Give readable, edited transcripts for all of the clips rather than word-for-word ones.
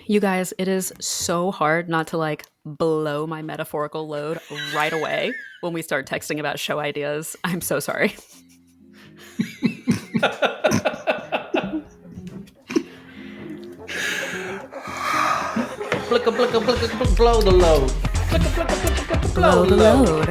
You guys, it is so hard not to like blow my metaphorical load right away when we start texting about show ideas. I'm so sorry. Blow the load. Blow the load.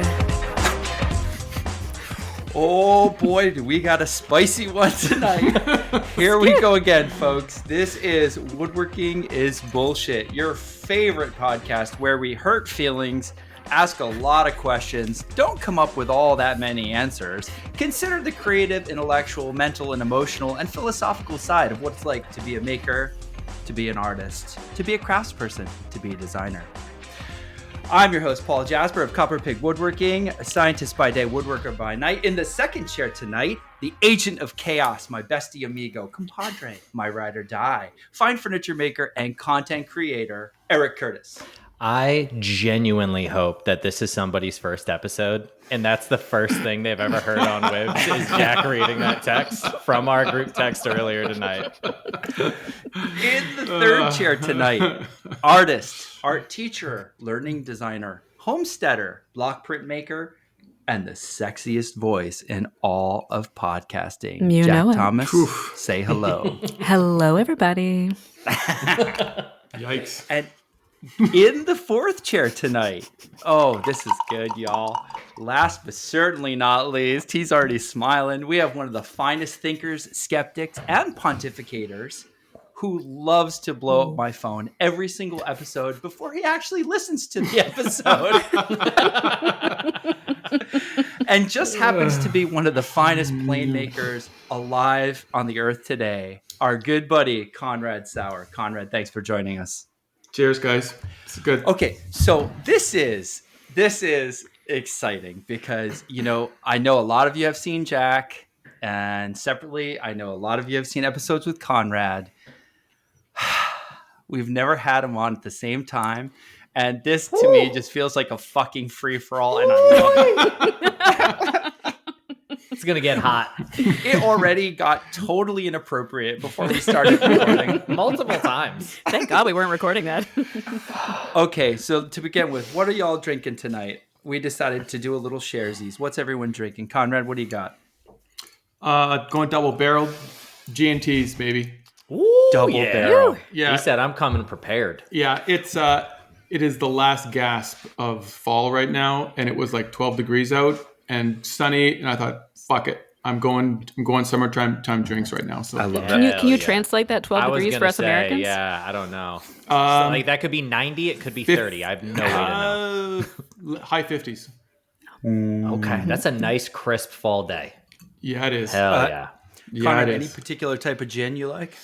Oh boy, do we got a spicy one tonight. Here we go again, folks. This is Woodworking is Bullshit, your favorite podcast where we hurt feelings, ask a lot of questions, don't come up with all that many answers, consider the creative, intellectual, mental, and emotional, and philosophical side of what it's like to be a maker, to be an artist, to be a craftsperson, to be a designer. I'm your host, Paul Jasper of Copper Pig Woodworking, a scientist by day, woodworker by night. In the second chair tonight, the agent of chaos, my bestie amigo, compadre, my ride or die, fine furniture maker and content creator, Eric Curtis. I genuinely hope that this is somebody's first episode, and that's the first thing they've ever heard on Wibs is Jack reading that text from our group text earlier tonight. In the third chair tonight, artist, art teacher, learning designer, homesteader, block print maker, and the sexiest voice in all of podcasting. You Jack know it. Thomas, say hello. Hello, everybody. Yikes. And in the fourth chair tonight, oh, this is good, y'all. Last but certainly not least, he's already smiling. We have one of the finest thinkers, skeptics, and pontificators who loves to blow up my phone every single episode before he actually listens to the episode. And just happens to be one of the finest plane makers alive on the earth today. Our good buddy, Konrad Sauer. Konrad, thanks for joining us. Cheers, guys. It's good. Okay, so this is exciting because, you know, I know a lot of you have seen Jack, and separately, I know a lot of you have seen episodes with Konrad. We've never had him on at the same time, and this to me just feels like a fucking free-for-all, and I love it. It's going to get hot. It already got totally inappropriate before we started recording. Multiple times. Thank God we weren't recording that. Okay, so to begin with, what are y'all drinking tonight? We decided to do a little sharesies. What's everyone drinking? Konrad, what do you got? Going double barreled G&Ts, baby. Ooh, Double barrel. Yeah. He said, I'm coming prepared. Yeah, it is the last gasp of fall right now, and it was like 12 degrees out and sunny, and I thought, fuck it. I'm going summertime drinks right now. So I love Can that. you translate that 12 degrees for us Americans? Yeah, I don't know. So, like that could be 90, it could be 30. I have no way to know. high 50s. Okay, that's a nice crisp fall day. Yeah, it is. Hell yeah. Yeah, Konrad, it any is. particular type of gin you like?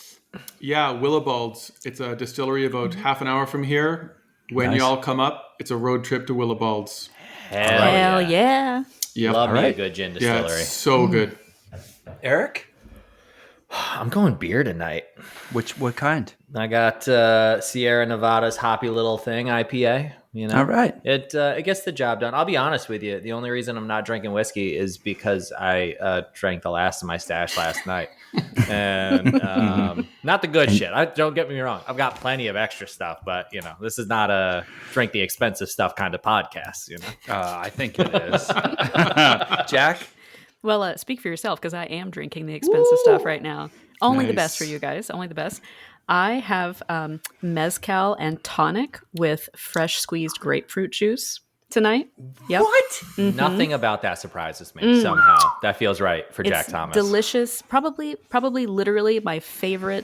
Yeah, Willibald's. It's a distillery about half an hour from here. When Nice. y'all come up, it's a road trip to Willibald's. Hell yeah. Yep. Love me a right. good gin Yeah, distillery. it's so good. Eric? I'm going beer tonight. What kind? I got Sierra Nevada's Hoppy Little Thing IPA. You know, All right. It gets the job done. I'll be honest with you. The only reason I'm not drinking whiskey is because I drank the last of my stash last night, and not the good shit. Don't get me wrong. I've got plenty of extra stuff, but you know, this is not a drink the expensive stuff kind of podcast. You know, I think it is. Jack? Well, speak for yourself because I am drinking the expensive stuff right now. Only the best for Nice. you guys. Only the best. I have mezcal and tonic with fresh squeezed grapefruit juice tonight. Yep. What? Nothing about that surprises me somehow. That feels right for Jack It's Thomas. delicious. Probably literally my favorite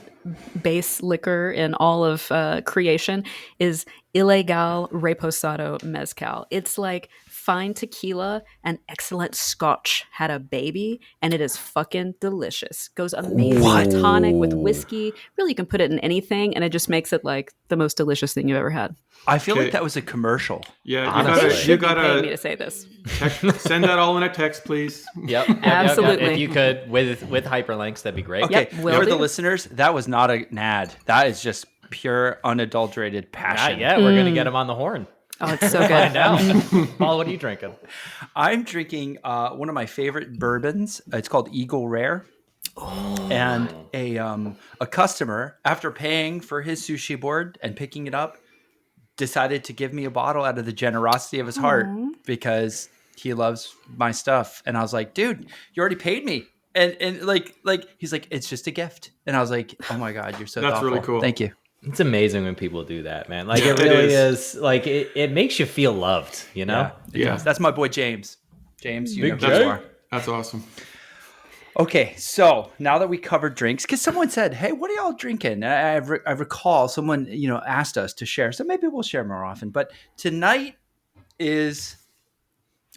base liquor in all of creation is Ilegal Reposado Mezcal. It's like fine tequila and excellent scotch had a baby, and it is fucking delicious. Goes amazing with tonic, with whiskey. Really, you can put it in anything, and it just makes it like the most delicious thing you've ever had. I feel Okay. like that was a commercial. Yeah, Honestly. They you should be paying me to gotta say this. send that all in a text, please. Yep. Absolutely. If you could with hyperlinks, that'd be great. Okay, Yep, will for the do. listeners, that was not an ad. That is just pure, unadulterated passion. Not yet. We're gonna get him on the horn. Oh, it's so good. Find out. Paul, what are you drinking? I'm drinking one of my favorite bourbons. It's called Eagle Rare. And a customer, after paying for his sushi board and picking it up, decided to give me a bottle out of the generosity of his heart because he loves my stuff. And I was like, dude, you already paid me. And like he's like, it's just a gift. And I was like, oh my God, you're so That's thoughtful. really cool. Thank you. It's amazing when people do that, man. Like, Yeah, it really it is. Like, it makes you feel loved, you know? Yeah. That's my boy, James. James, you know who That's, you are. that's awesome. Okay, so now that we covered drinks, because someone said, "Hey, what are y'all drinking?" I recall someone asked us to share, so maybe we'll share more often. But tonight is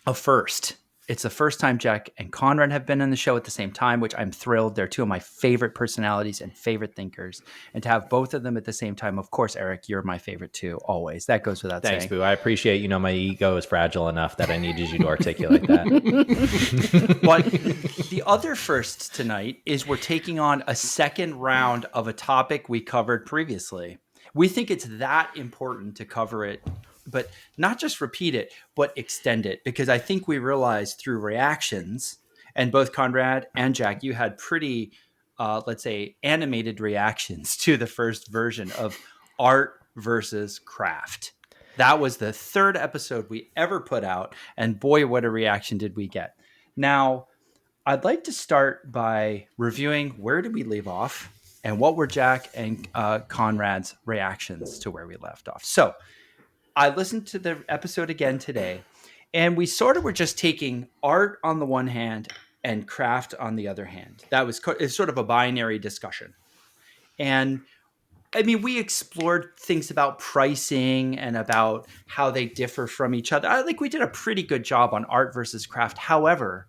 a first. It's the first time Jack and Konrad have been on the show at the same time, which I'm thrilled. They're two of my favorite personalities and favorite thinkers, and to have both of them at the same time, of course, Eric, you're my favorite too. Always, that goes without Thanks, saying. Boo. I appreciate, my ego is fragile enough that I needed you to articulate that. But the other first tonight is we're taking on a second round of a topic we covered previously. We think it's that important to cover it, but not just repeat it, but extend it. Because I think we realized through reactions, and both Konrad and Jack, you had pretty, let's say, animated reactions to the first version of art versus craft. That was the third episode we ever put out. And boy, what a reaction did we get. Now, I'd like to start by reviewing where did we leave off and what were Jack and Konrad's reactions to where we left off. So I listened to the episode again today, and we sort of were just taking art on the one hand and craft on the other hand. It's sort of a binary discussion. And I mean, we explored things about pricing and about how they differ from each other. I think we did a pretty good job on art versus craft. However,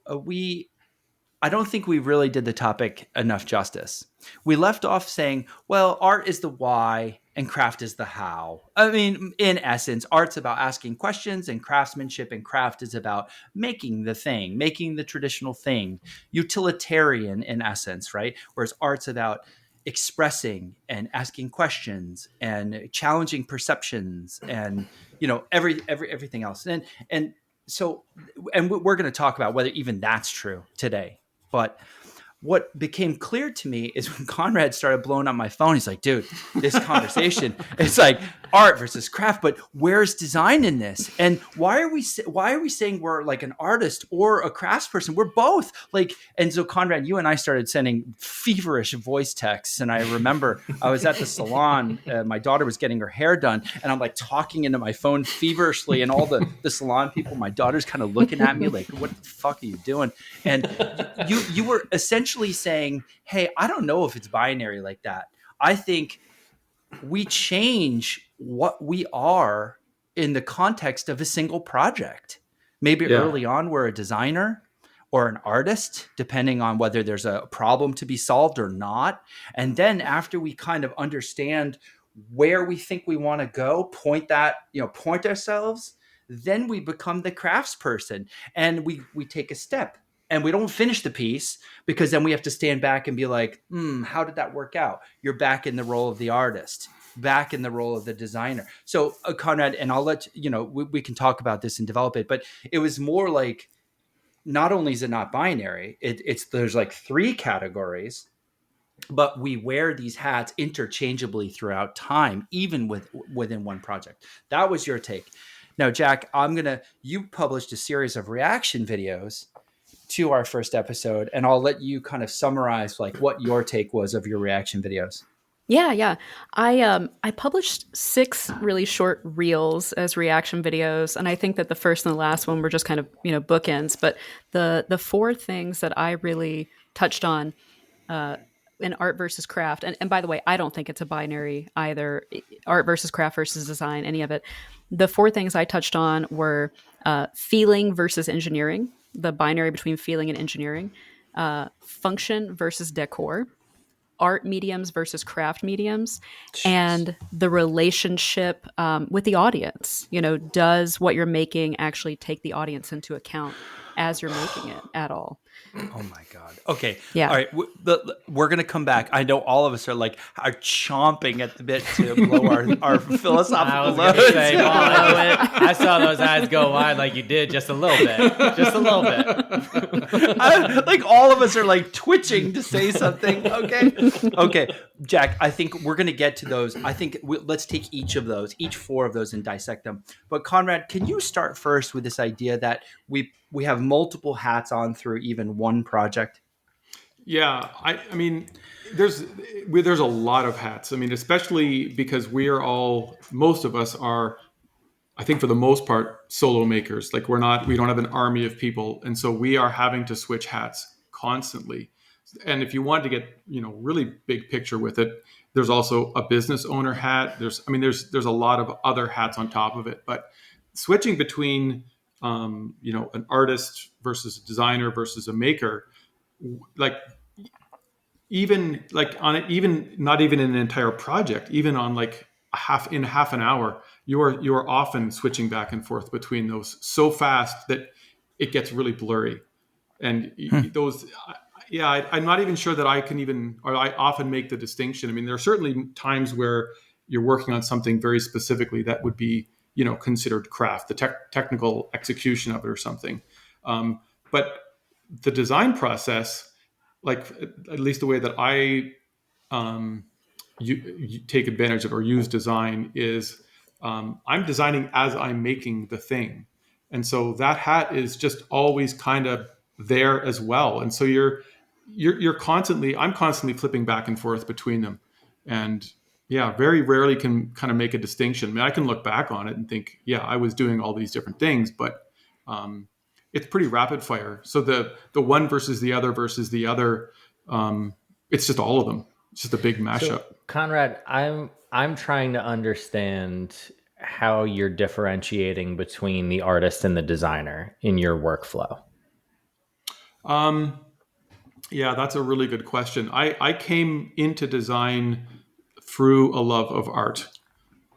I don't think we really did the topic enough justice. We left off saying, well, art is the why and craft is the how. I mean, in essence, art's about asking questions, and craftsmanship and craft is about making the thing, making the traditional thing, utilitarian in essence, right? Whereas art's about expressing and asking questions and challenging perceptions and everything else. And so we're going to talk about whether even that's true today. But what became clear to me is when Konrad started blowing up my phone, he's like, dude, this conversation, it's like art versus craft, but where's design in this? And why are we saying we're like an artist or a craftsperson? We're both like, and so Konrad, you and I started sending feverish voice texts. And I remember I was at the salon, my daughter was getting her hair done, and I'm like talking into my phone feverishly, and all the salon people, my daughter's kind of looking at me like, what the fuck are you doing? And you were essentially saying, hey, I don't know if it's binary like that. I think we change what we are in the context of a single project. Maybe early on we're a designer or an artist, depending on whether there's a problem to be solved or not. And then after we kind of understand where we think we want to go, point ourselves, then we become the craftsperson and we take a step. And we don't finish the piece because then we have to stand back and be like, how did that work out? You're back in the role of the artist, back in the role of the designer. So Konrad, and I'll let we can talk about this and develop it, but it was more like, not only is it not binary, there's like three categories, but we wear these hats interchangeably throughout time, even within one project. That was your take. Now, Jack, you published a series of reaction videos to our first episode, and I'll let you kind of summarize like what your take was of your reaction videos. Yeah. I published 6 really short reels as reaction videos, and I think that the first and the last one were just kind of bookends. But the 4 things that I really touched on in art versus craft, and by the way, I don't think it's a binary either, art versus craft versus design, any of it. The 4 things I touched on were feeling versus engineering, the binary between feeling and engineering, function versus decor, art mediums versus craft mediums, and the relationship with the audience. Does what you're making actually take the audience into account as you're making it at all? Oh my God. Okay. Yeah. All right. We're going to come back. I know all of us are chomping at the bit to blow our I philosophical was going to loads. say, Paul, I saw those eyes go wide like you did just a little bit. Just a little bit. Like all of us are like twitching to say something. Okay. Okay. Jack, I think we're going to get to those. I think let's take each four of those and dissect them. But Konrad, can you start first with this idea that we have multiple hats on through even one project? Yeah, I mean, there's a lot of hats. I mean, especially because most of us are, I think for the most part, solo makers. Like we don't have an army of people, and so we are having to switch hats constantly. And if you want to get really big picture with it, there's also a business owner hat. There's a lot of other hats on top of it. But switching between an artist versus a designer versus a maker, like even like on it, even not even in an entire project, even on like half an hour, you are often switching back and forth between those so fast that it gets really blurry. And those, yeah, I'm not even sure that I often make the distinction. I mean, there are certainly times where you're working on something very specifically that would be, considered craft, the technical execution of it or something. But the design process, like at least the way that I you take advantage of or use design is I'm designing as I'm making the thing. And so that hat is just always kind of there as well. And so I'm constantly flipping back and forth between them. And yeah, very rarely can kind of make a distinction. I mean, I can look back on it and think, yeah, I was doing all these different things, but it's pretty rapid fire. So the one versus the other, it's just all of them. It's just a big mashup. So, Konrad, I'm trying to understand how you're differentiating between the artist and the designer in your workflow. Yeah, that's a really good question. I came into design through a love of art.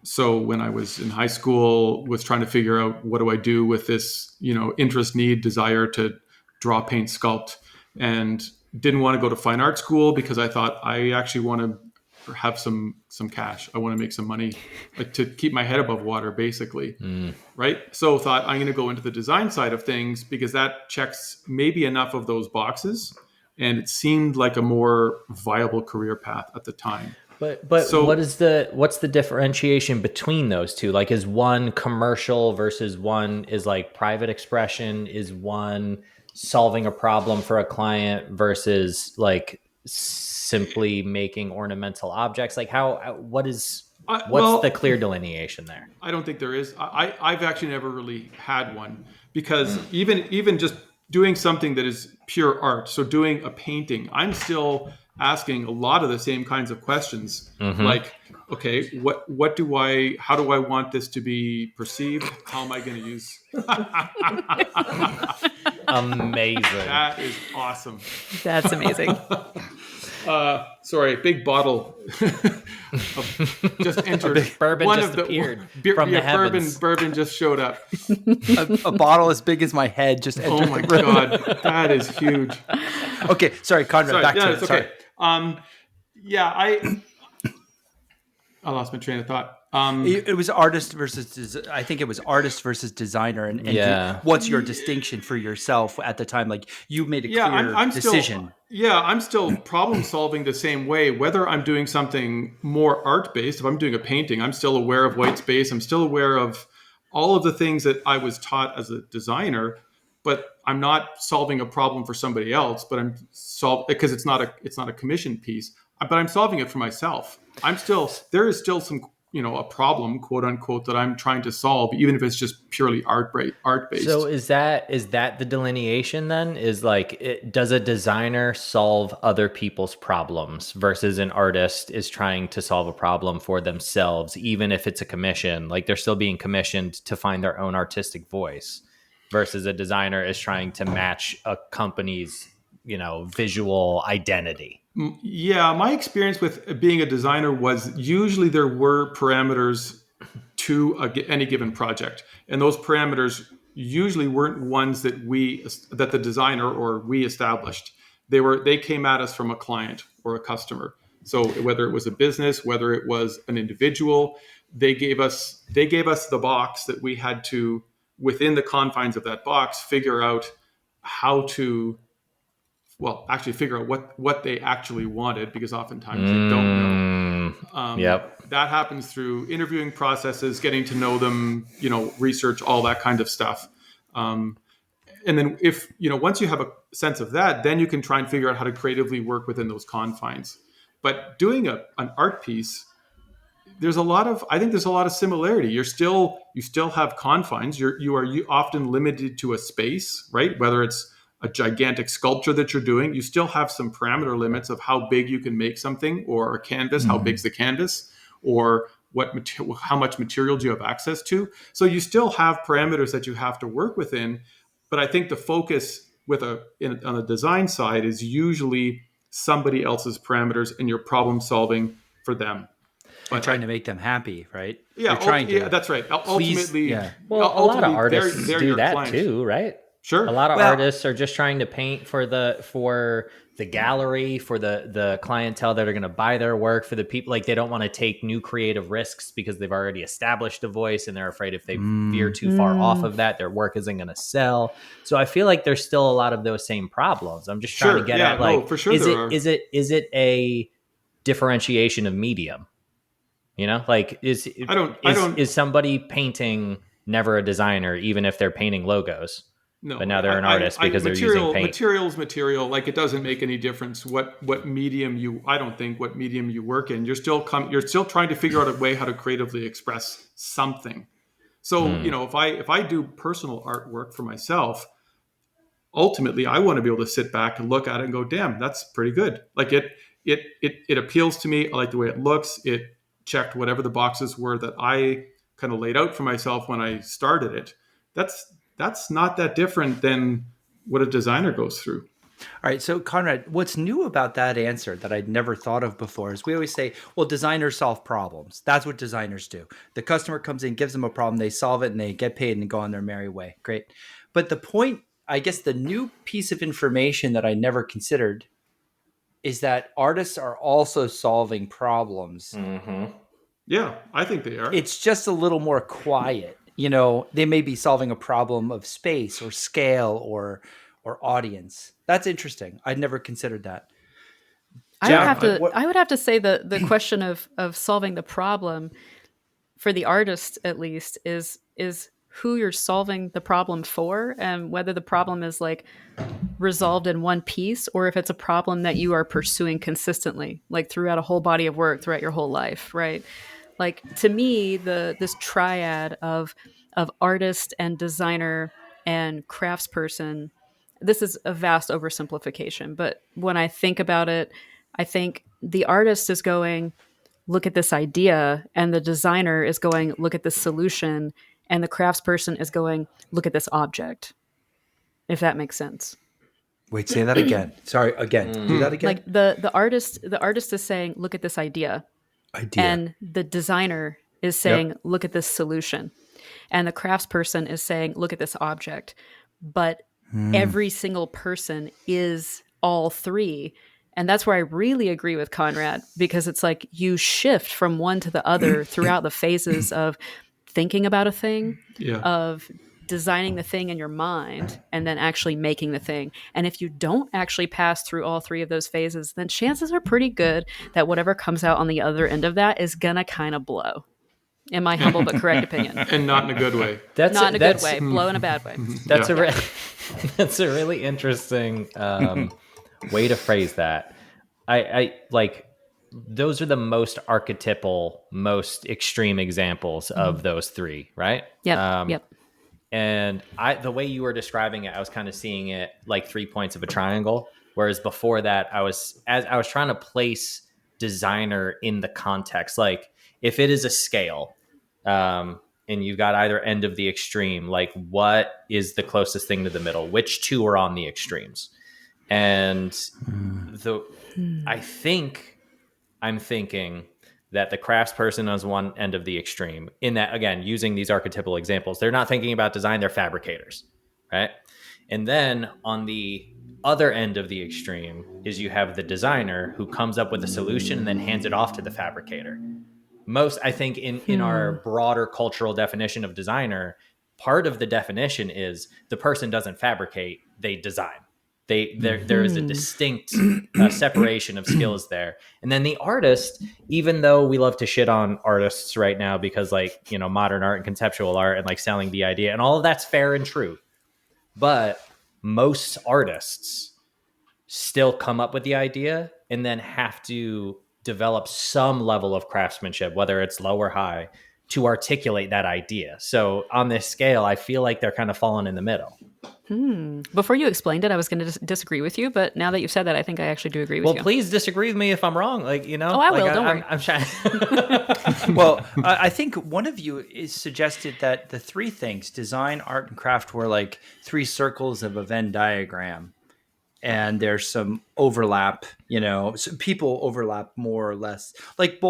So when I was in high school, was trying to figure out what do I do with this, interest, need, desire to draw, paint, sculpt, and didn't want to go to fine art school because I thought I actually want to have some cash. I want to make some money, like to keep my head above water, basically. Right. So thought I'm going to go into the design side of things because that checks maybe enough of those boxes. And it seemed like a more viable career path at the time. But so, what's the differentiation between those two? Like, is one commercial versus one is like private expression? Is one solving a problem for a client versus like simply making ornamental objects? Like what's the clear delineation there? I don't think there is. I've actually never really had one because even just doing something that is pure art, so doing a painting, I'm still asking a lot of the same kinds of questions. Like, okay, how do I want this to be perceived? How am I going to use? Amazing. That is awesome. That's amazing. Sorry, big bottle just entered. Bourbon just appeared from the heavens. Bourbon just showed up. A bottle as big as my head just entered. Oh my God, that is huge. Okay, sorry, Konrad, back to it. It's okay. I lost my train of thought. It was artist versus I think it was artist versus designer, and yeah. What's your distinction for yourself at the time? Like you made a clear decision. I'm still problem solving the same way. Whether I'm doing something more art based, if I'm doing a painting, I'm still aware of white space. I'm still aware of all of the things that I was taught as a designer, but I'm not solving a problem for somebody else. But I'm because it's not a commission piece. But I'm solving it for myself. There is still some, a problem, quote unquote, that I'm trying to solve, even if it's just purely art based. So is that the delineation then? Is like, does a designer solve other people's problems versus an artist is trying to solve a problem for themselves, even if it's a commission? Like they're still being commissioned to find their own artistic voice, versus a designer is trying to match a company's, visual identity. Yeah, my experience with being a designer was usually there were parameters to any given project. And those parameters usually weren't ones that the designer or we established. They came at us from a client or a customer. So whether it was a business, whether it was an individual, they gave us the box that we had to, within the confines of that box, figure out how to, well, actually figure out what they actually wanted, because oftentimes they don't know. Yep. That happens through interviewing processes, getting to know them, research, all that kind of stuff. And then once you have a sense of that, then you can try and figure out how to creatively work within those confines. But doing an art piece, I think there's a lot of similarity. You still have confines. You are often limited to a space, right? Whether it's a gigantic sculpture that you're doing, you still have some parameter limits of how big you can make something, or a canvas, how big's the canvas, or how much material do you have access to. So you still have parameters that you have to work within. But I think the focus on the design side is usually somebody else's parameters, and you're problem solving for them. But trying to make them happy, right? Yeah, that's right. Ultimately, Well, a lot of artists they're do that client. too, right? Sure. A lot of artists are just trying to paint for the gallery, for the clientele that are going to buy their work, for the people. Like, they don't want to take new creative risks because they've already established a voice, and they're afraid if they veer too far off of that, their work isn't going to sell. So I feel like there's still a lot of those same problems. I'm just trying to get at, like, for sure, is it a differentiation of medium? Like, is somebody painting never a designer, even if they're painting logos? No, but now they're an artist because they're using paint. Material. Like, it doesn't make any difference what medium I don't think what medium you work in. You're still trying to figure out a way how to creatively express something. So if I do personal artwork for myself, ultimately I want to be able to sit back and look at it and go, damn, that's pretty good. Like, it appeals to me. I like the way it looks. It checked whatever the boxes were that I kind of laid out for myself when I started it. That's not that different than what a designer goes through. All right. So, Konrad, what's new about that answer that I'd never thought of before is we always say, well, designers solve problems. That's what designers do. The customer comes in, gives them a problem, they solve it, and they get paid and go on their merry way. Great. But the point, I guess the new piece of information that I never considered is that artists are also solving problems. Mm-hmm. Yeah, I think they are. It's just a little more quiet. They may be solving a problem of space or scale or audience. That's interesting. I'd never considered that. I would have to say the question of solving the problem for the artist, at least, is who you're solving the problem for, and whether the problem is like resolved in one piece, or if it's a problem that you are pursuing consistently, like throughout a whole body of work, throughout your whole life, right? Like, to me, this triad of artist and designer and craftsperson, this is a vast oversimplification, but when I think about it, I think the artist is going, look at this idea, and the designer is going, look at this solution, and the craftsperson is going, look at this object. If that makes sense. Wait, say that again. Sorry, again. Do that again. Like, the artist is saying, look at this idea. And the designer is saying, look at this solution. And the craftsperson is saying, look at this object. But every single person is all three. And that's where I really agree with Konrad, because it's like you shift from one to the other throughout the phases of thinking about a thing, of designing the thing in your mind, and then actually making the thing. And if you don't actually pass through all three of those phases, then chances are pretty good that whatever comes out on the other end of that is gonna kind of blow. In my humble but correct opinion. And not in a good way. Not in a good way. Blow in a bad way. That's a really interesting way to phrase that. I like, those are the most archetypal, most extreme examples of those three, right? Yep. And the way you were describing it, I was kind of seeing it like 3 points of a triangle. Whereas before that, I was trying to place designer in the context. Like, if it is a scale, and you've got either end of the extreme, like, what is the closest thing to the middle? Which two are on the extremes? And I'm thinking that the craftsperson is one end of the extreme, in that, again, using these archetypal examples, they're not thinking about design, they're fabricators, right? And then on the other end of the extreme is you have the designer who comes up with a solution and then hands it off to the fabricator. Most, I think, in our broader cultural definition of designer, part of the definition is the person doesn't fabricate, they design. There is a distinct separation of skills there. And then the artist, even though we love to shit on artists right now because, like, you know, modern art and conceptual art and like selling the idea and all of that's fair and true, but most artists still come up with the idea and then have to develop some level of craftsmanship, whether it's low or high, to articulate that idea. So on this scale, I feel like they're kind of falling in the middle. Before you explained it, I was going to disagree with you, but now that you've said that, I think I actually do agree with you. Well, please disagree with me if I'm wrong. Like, you know, I like, will. Don't worry. I'm trying. Well, I think one of you is suggested that the three things, design, art, and craft, were like three circles of a Venn diagram. And there's some overlap, you know, so people overlap more or less. Like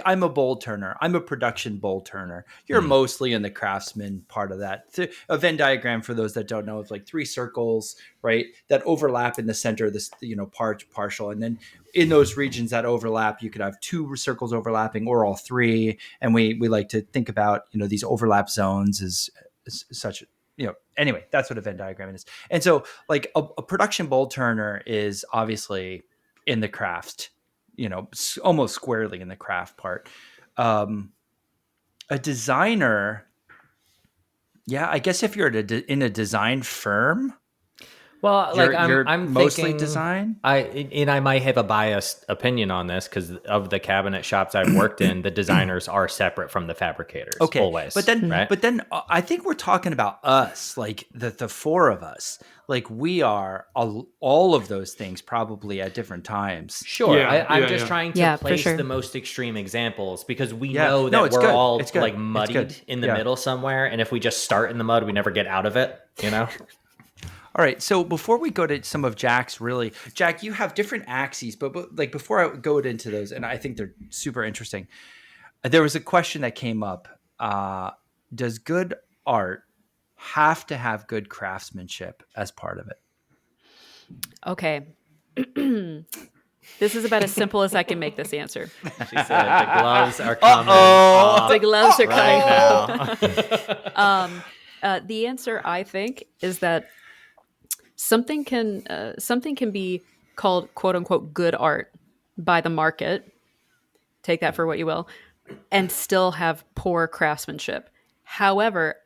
I'm a bowl turner. I'm a production bowl turner. You're mostly in the craftsman part of that. A Venn diagram, for those that don't know, is like three circles, right, that overlap in the center of this, you know, partial. And then in those regions that overlap, you could have two circles overlapping or all three. And we like to think about, you know, these overlap zones as such, you know, anyway, that's what a Venn diagram is. And so like a production bowl turner is obviously in the craft, you know, almost squarely in the craft part. A designer, yeah, I guess if you're in a design firm, Well, like I'm mostly thinking, design. I might have a biased opinion on this because of the cabinet shops I've worked in. The designers are separate from the fabricators. Okay, always. but then, right? I think we're talking about us, like the four of us. Like we are all of those things probably at different times. Sure, Yeah, I'm just trying to for place sure. the most extreme examples because we Yeah. know No, that it's we're good. all It's good. like It's muddied good. in the Yeah. middle somewhere, and if we just start in the mud, we never get out of it. You know. All right. So before we go to some of Jack's Jack, you have different axes, but like before I go into those, and I think they're super interesting. There was a question that came up. Does good art have to have good craftsmanship as part of it? Okay. This is about as simple as I can make this answer. She said the gloves are coming off The gloves are coming right now. The answer, I think, is that something can be called "quote unquote" good art by the market. Take that for what you will, and still have poor craftsmanship. However,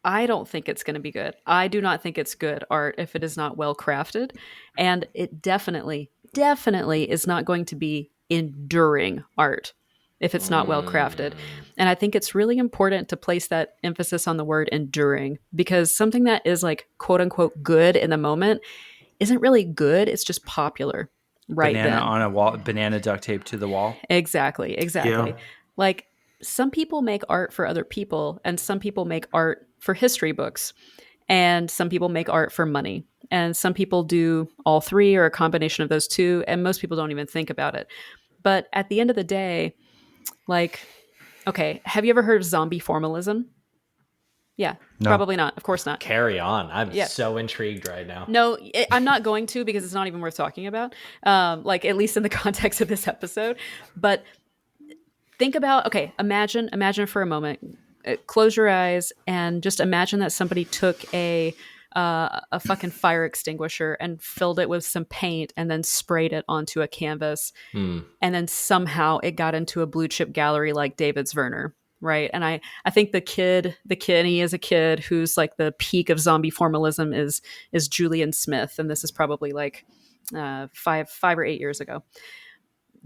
I don't think it's going to be good. I do not think it's good art if it is not well crafted, and it definitely is not going to be enduring art if it's not well crafted. And I think it's really important to place that emphasis on the word enduring, because something that is like quote unquote good in the moment isn't really good. It's just popular right Banana then. on a wall, banana duct tape to the wall. Exactly. Yeah. Like some people make art for other people, and some people make art for history books, and some people make art for money, and some people do all three or a combination of those two, and most people don't even think about it. But at the end of the day, like, okay, have you ever heard of zombie formalism? Yeah, No. probably not. Of course not. Carry on. I'm Yeah. so intrigued right now. No, I'm not going to, because it's not even worth talking about, like at least in the context of this episode. But think about, okay, imagine for a moment, close your eyes and just imagine that somebody took a fucking fire extinguisher and filled it with some paint and then sprayed it onto a canvas. And then somehow it got into a blue chip gallery like David's Werner. Right. And I think the kid, and he is a kid who's like the peak of zombie formalism is Julian Smith. And this is probably like 5 or 8 years ago.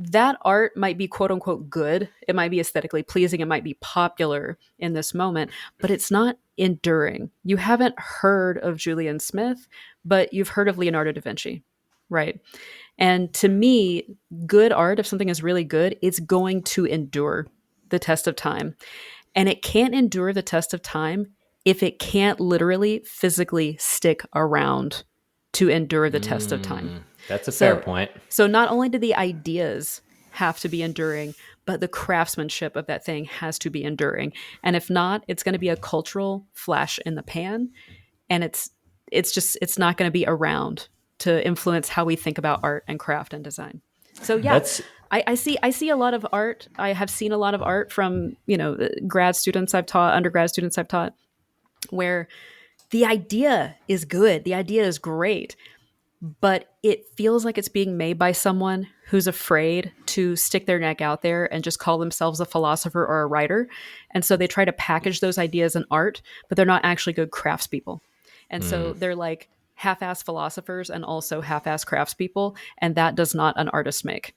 That art might be quote unquote good. It might be aesthetically pleasing. It might be popular in this moment, but it's not enduring. You haven't heard of Julian Smith, but you've heard of Leonardo da Vinci, right? And to me, good art, if something is really good, it's going to endure the test of time. And it can't endure the test of time if it can't literally physically stick around to endure the test of time. That's a fair point. So not only do the ideas have to be enduring, but the craftsmanship of that thing has to be enduring. And if not, it's going to be a cultural flash in the pan, and it's not going to be around to influence how we think about art and craft and design. So yeah, That's I see a lot of art. I have seen a lot of art from, grad students I've taught, undergrad students I've taught, where the idea is good, the idea is great, but it feels like it's being made by someone who's afraid to stick their neck out there and just call themselves a philosopher or a writer. And so they try to package those ideas in art, but they're not actually good craftspeople. And so they're like half-ass philosophers and also half-ass craftspeople, and that does not an artist make.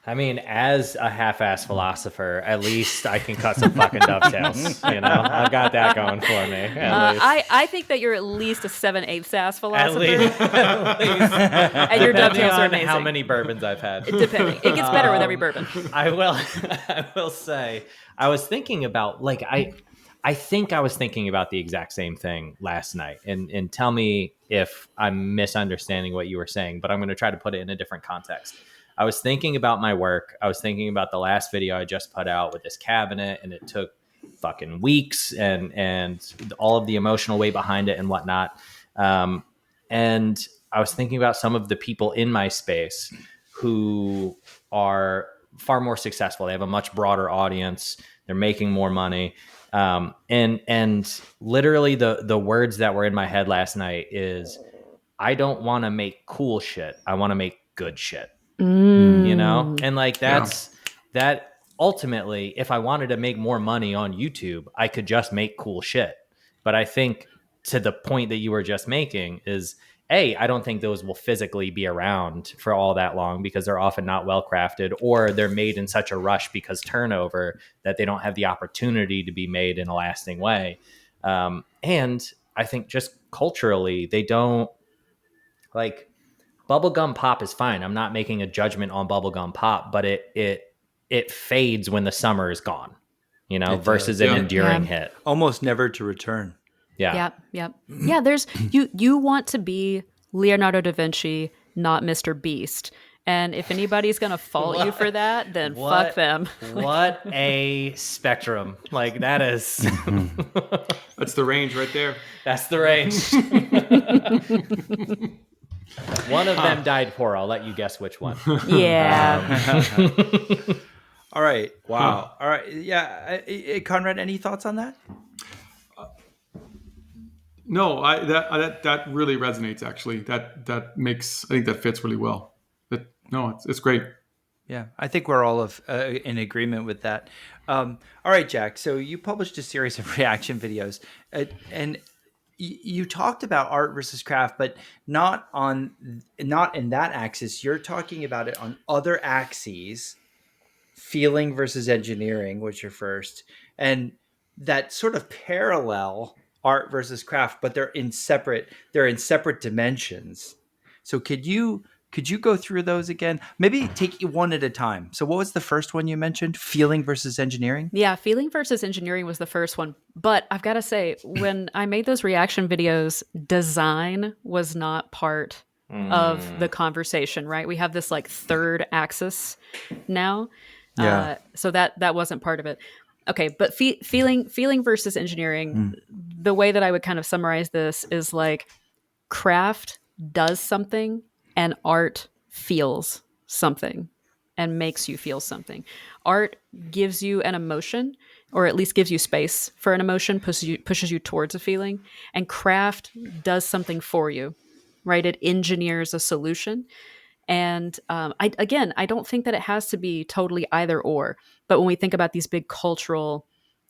I mean, as a half-ass philosopher, at least I can cut some fucking dovetails. I've got that going for me. I think that you're at least a 7/8 ass philosopher. At least. And your dovetails are amazing. How many bourbons I've had. Depending. It gets better with every bourbon. I will say, I was thinking about, I think I was thinking about the exact same thing last night. And tell me if I'm misunderstanding what you were saying, but I'm going to try to put it in a different context. I was thinking about my work. I was thinking about the last video I just put out with this cabinet, and it took fucking weeks and all of the emotional weight behind it and whatnot. And I was thinking about some of the people in my space who are far more successful. They have a much broader audience. They're making more money. And literally the words that were in my head last night is, I don't want to make cool shit. I want to make good shit. And that ultimately, if I wanted to make more money on YouTube, I could just make cool shit. But I think to the point that you were just making is, I don't think those will physically be around for all that long because they're often not well crafted, or they're made in such a rush because turnover that they don't have the opportunity to be made in a lasting way. And I think just culturally, they don't like. Bubblegum pop is fine. I'm not making a judgment on bubblegum pop, but it fades when the summer is gone, versus an enduring hit. Almost never to return. Yeah. Yep. Yeah, there's you want to be Leonardo da Vinci, not Mr. Beast. And if anybody's going to fault you for that, then fuck them. What a spectrum. Like, that is... That's the range right there. That's the range. One of them died poor. I'll let you guess which one. Yeah. All right. Wow. All right. Yeah. Konrad, any thoughts on that? No, that really resonates. Actually, that makes, I think that fits really well. It's great. Yeah, I think we're all in agreement with that. All right, Jack. So you published a series of reaction videos, and you talked about art versus craft, but not in that axis. You're talking about it on other axes, feeling versus engineering, which are first, and that sort of parallel art versus craft, but they're in separate dimensions. So could you go through those again? Maybe take you one at a time. So what was the first one you mentioned? Feeling versus engineering? Yeah, feeling versus engineering was the first one. But I've got to say, when I made those reaction videos, design was not part of the conversation, right? We have this like third axis now. Yeah. So that wasn't part of it. Okay, but feeling versus engineering, the way that I would kind of summarize this is like craft does something and art feels something and makes you feel something. Art gives you an emotion, or at least gives you space for an emotion, pushes you towards a feeling, and craft does something for you, right? It engineers a solution. And I don't think that it has to be totally either or, but when we think about these big cultural,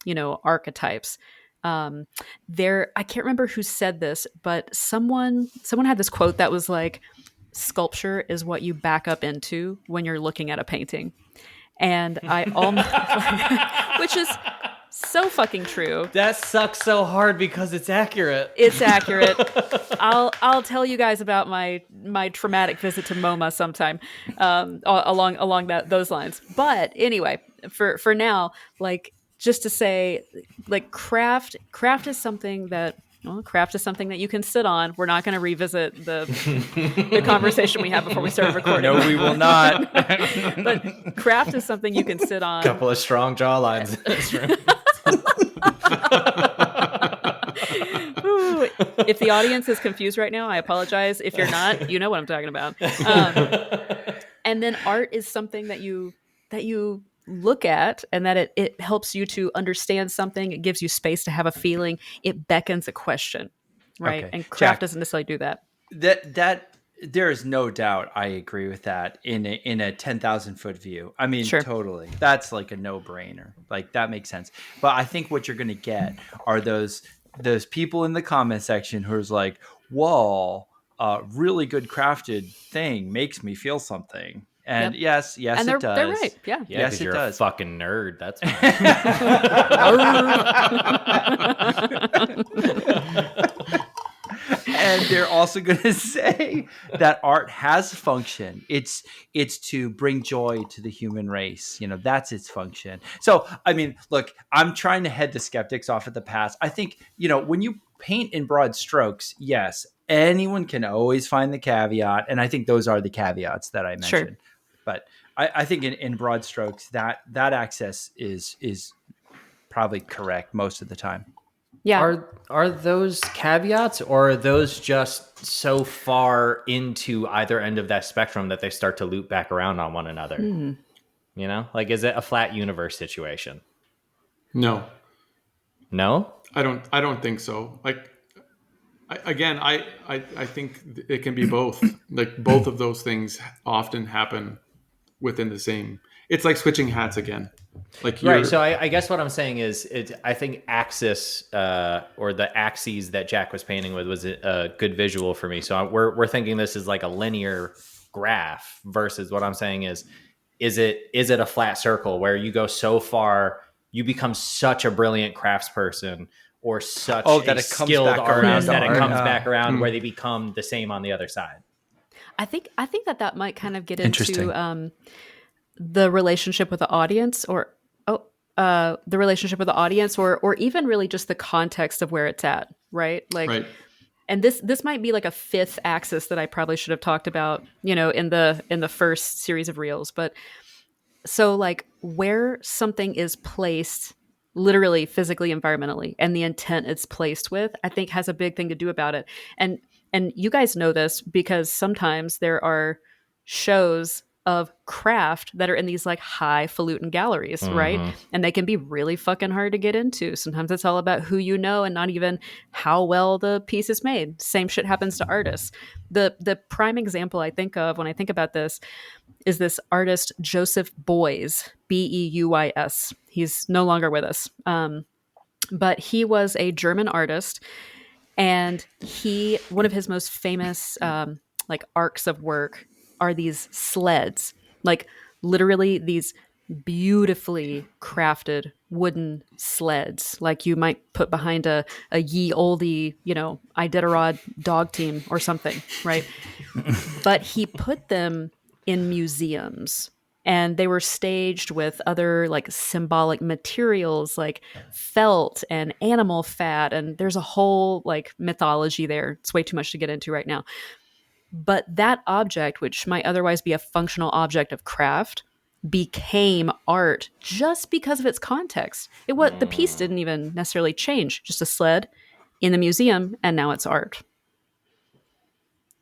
archetypes, I can't remember who said this, but someone had this quote that was like, sculpture is what you back up into when you're looking at a painting. And I almost, which is so fucking true. That sucks so hard because it's accurate. It's accurate. I'll tell you guys about my traumatic visit to MoMA sometime, along those lines. But anyway, for now, like, just to say, like, craft is something that Well, craft is something that you can sit on. We're not going to revisit the conversation we had before we started recording. No, we will not. But craft is something you can sit on. Couple of strong jawlines in this room. Ooh, if the audience is confused right now, I apologize. If you're not, you know what I'm talking about. And then art is something that you look at, and that it helps you to understand something. It gives you space to have a feeling. It beckons a question, right? Okay. And craft Jack, doesn't necessarily do that. That there is no doubt I agree with that in a 10,000-foot view. I mean, Sure. totally. That's like a no-brainer. Like, that makes sense. But I think what you're going to get are those people in the comment section who's like, whoa, really good crafted thing makes me feel something. And Yep. yes, And it does. they're right. Yeah. Yeah, Yes, because it you're does. a fucking nerd. That's And they're also going to say that art has function. It's to bring joy to the human race. You know, that's its function. So, I mean, look, I'm trying to head the skeptics off at the pass. I think, you know, when you paint in broad strokes, yes, anyone can always find the caveat. And I think those are the caveats that I mentioned. Sure. But I think in broad strokes, that access is probably correct most of the time. Yeah. Are those caveats, or are those just so far into either end of that spectrum that they start to loop back around on one another? You know, like, is it a flat universe situation? No, No? I don't think so. Like, I think it can be both. Like, both of those things often happen within the same. It's like switching hats again. Like, Right. So I guess what I'm saying is, I think axis or the axes that Jack was painting with was a good visual for me. So we're thinking this is like a linear graph, versus what I'm saying is it a flat circle where you go so far, you become such a brilliant craftsperson or such that a it comes skilled back around artist to that it art. comes back around where they become the same on the other side. I think that might kind of get Interesting. into the relationship with the audience, or even really just the context of where it's at, right? Like, right. and this might be like a fifth axis that I probably should have talked about, you know, in the first series of reels. But so, like, where something is placed, literally, physically, environmentally, and the intent it's placed with, I think has a big thing to do about it. And you guys know this because sometimes there are shows of craft that are in these like highfalutin galleries, right? And they can be really fucking hard to get into. Sometimes it's all about who you know and not even how well the piece is made. Same shit happens to artists. The prime example I think of when I think about this is this artist Joseph Beuys, Beuys. He's no longer with us, but he was a German artist, and one of his most famous like arcs of work are these sleds, like literally these beautifully crafted wooden sleds, like you might put behind a ye olde, you know, Iditarod dog team or something, right? But he put them in museums, and they were staged with other like symbolic materials like felt and animal fat, and there's a whole like mythology there. It's way too much to get into right now. But that object, which might otherwise be a functional object of craft, became art just because of its context. The piece didn't even necessarily change, just a sled in the museum, and now it's art.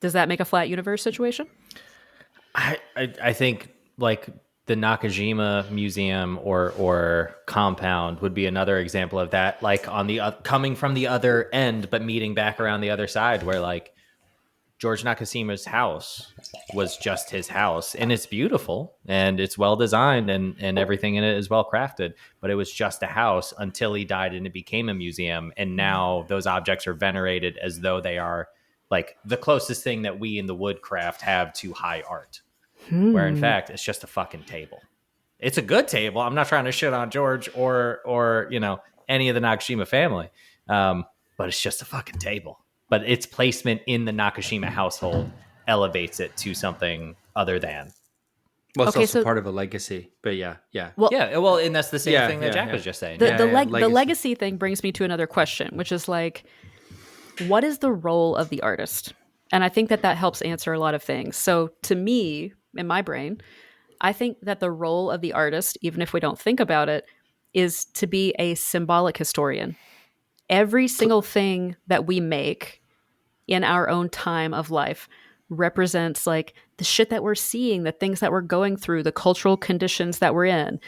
Does that make a flat universe situation? I think like the Nakajima Museum or compound would be another example of that, like on the coming from the other end but meeting back around the other side, where like George Nakashima's house was just his house, and it's beautiful and it's well designed and everything in it is well crafted, but it was just a house until he died and it became a museum, and now those objects are venerated as though they are like the closest thing that we in the woodcraft have to high art, where in fact it's just a fucking table. It's a good table. I'm not trying to shit on George or you know, any of the Nakashima family, but it's just a fucking table. But its placement in the Nakashima household elevates it to something other than. Well, it's Okay, also so- part of a legacy. But yeah. Well, Yeah, well, and that's the same Yeah, thing that yeah, Jack yeah. was just saying. the legacy. legacy thing brings me to another question, which is like, what is the role of the artist? And I think that helps answer a lot of things. So to me, in my brain, I think that the role of the artist, even if we don't think about it, is to be a symbolic historian. Every single thing that we make in our own time of life represents like the shit that we're seeing, the things that we're going through, the cultural conditions that we're in.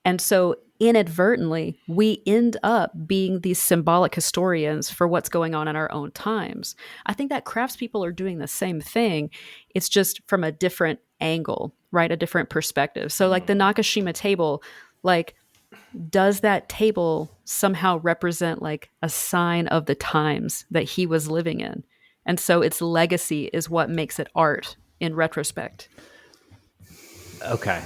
And so inadvertently, we end up being these symbolic historians for what's going on in our own times. I think that craftspeople are doing the same thing. It's just from a different angle, right? A different perspective. So like the Nakashima table, like, does that table somehow represent like a sign of the times that he was living in? And so its legacy is what makes it art in retrospect. Okay.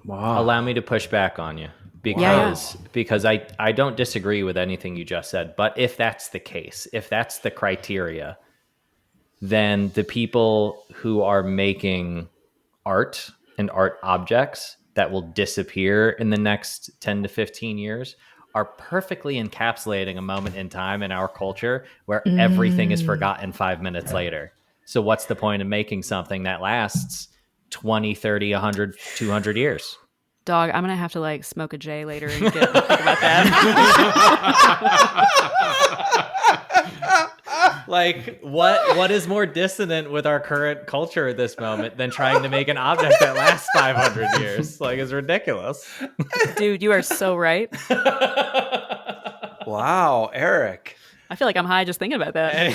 Wow. Allow me to push back on you because I don't disagree with anything you just said. But if that's the case, if that's the criteria, then the people who are making art and art objects that will disappear in the next 10 to 15 years are perfectly encapsulating a moment in time in our culture where everything is forgotten 5 minutes later. So what's the point of making something that lasts 20, 30, 100, 200 years? Dog, I'm going to have to like smoke a J later and think about that. Like what is more dissonant with our current culture at this moment than trying to make an object that lasts 500 years? Like, it's ridiculous. Dude, you are so right. Wow, Eric. I feel like I'm high just thinking about that.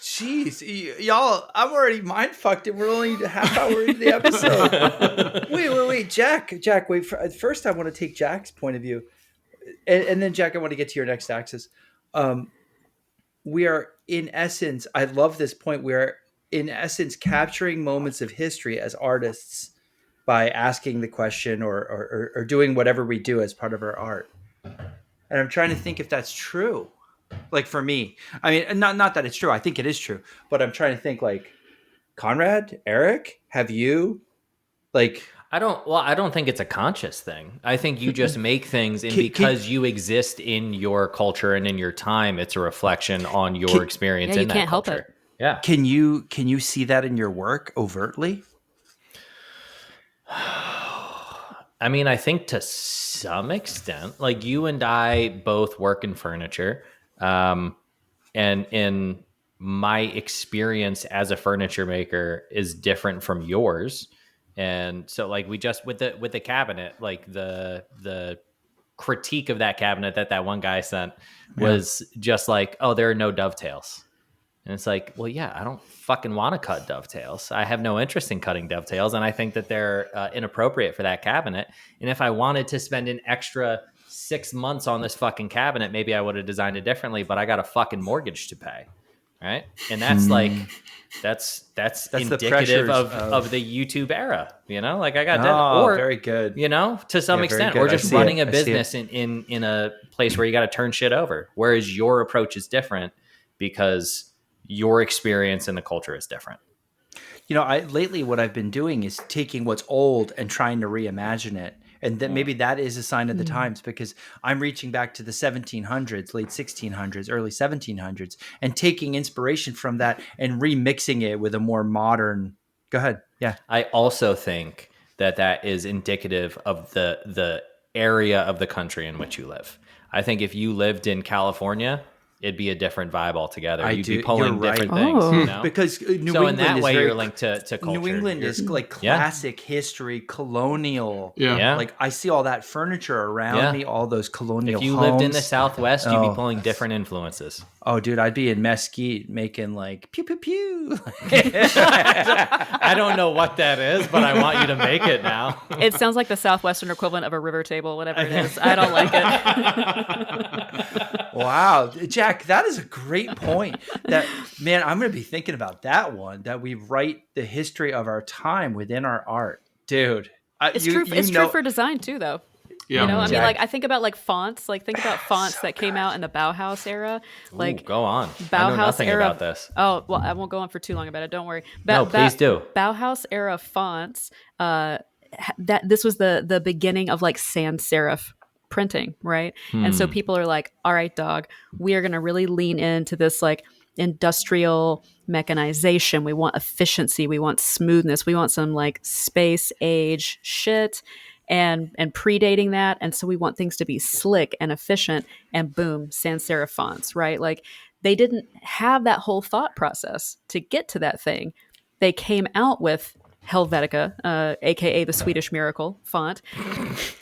Jeez, y'all, I'm already mind fucked and we're only a half hour into the episode. wait, Jack, wait. First, I want to take Jack's point of view. And then, Jack, I want to get to your next axis. We are, in essence, I love this point. We are, in essence, capturing moments of history as artists by asking the question or doing whatever we do as part of our art. And I'm trying to think if that's true. Like for me, I mean, not that it's true. I think it is true, but I'm trying to think like, Konrad, Eric, have you like? I don't think it's a conscious thing. I think you just make things, and because you exist in your culture and in your time, it's a reflection on your experience. Yeah, in you that can't help culture. it. Yeah. Can you see that in your work overtly? I mean, I think to some extent, like you and I both work in furniture. And in my experience as a furniture maker is different from yours. And so like we just with the cabinet, like the critique of that cabinet that one guy sent was just like, oh, there are no dovetails. And it's like, well, yeah, I don't fucking want to cut dovetails. I have no interest in cutting dovetails. And I think that they're inappropriate for that cabinet. And if I wanted to spend an extra 6 months on this fucking cabinet, maybe I would have designed it differently, but I got a fucking mortgage to pay. Right. And that's like, that's indicative of the YouTube era, you know, like I got or very good, you know, to some extent, or just running a business in a place where you got to turn shit over. Whereas your approach is different because your experience in the culture is different. You know, lately what I've been doing is taking what's old and trying to reimagine it. And then maybe that is a sign of the times, because I'm reaching back to the 1700s, late 1600s, early 1700s, and taking inspiration from that and remixing it with a more modern. Go ahead. Yeah. I also think that is indicative of the area of the country in which you live. I think if you lived in California, it'd be a different vibe altogether. You'd be pulling different things, you know? Because New so England in that is way, very, you're linked to culture. New England is like classic history, colonial. Yeah. Like I see all that furniture around me, all those colonial If you homes. lived in the Southwest, you'd be pulling different influences. Oh, dude, I'd be in Mesquite making like pew, pew, pew. I don't know what that is, but I want you to make it now. It sounds like the Southwestern equivalent of a river table, whatever it is. I don't like it. Wow, Jack, that is a great point. That, man, I'm going to be thinking about that one, that we write the history of our time within our art. Dude, It's true for design too, though. Yeah. You know, I mean, like I think about like fonts. Like think about fonts that came out in the Bauhaus era. Like Ooh, go on. Bauhaus I know nothing era. about this. Oh well, I won't go on for too long about it. Don't worry. No, please do. Bauhaus era fonts. That this was the beginning of like sans serif printing, right? And so people are like, all right, dog, we are going to really lean into this like industrial mechanization. We want efficiency, we want smoothness, we want some like space age shit and predating that. And so we want things to be slick and efficient, and boom, sans serif fonts, right? Like they didn't have that whole thought process to get to that thing. They came out with Helvetica, aka the Swedish Miracle font,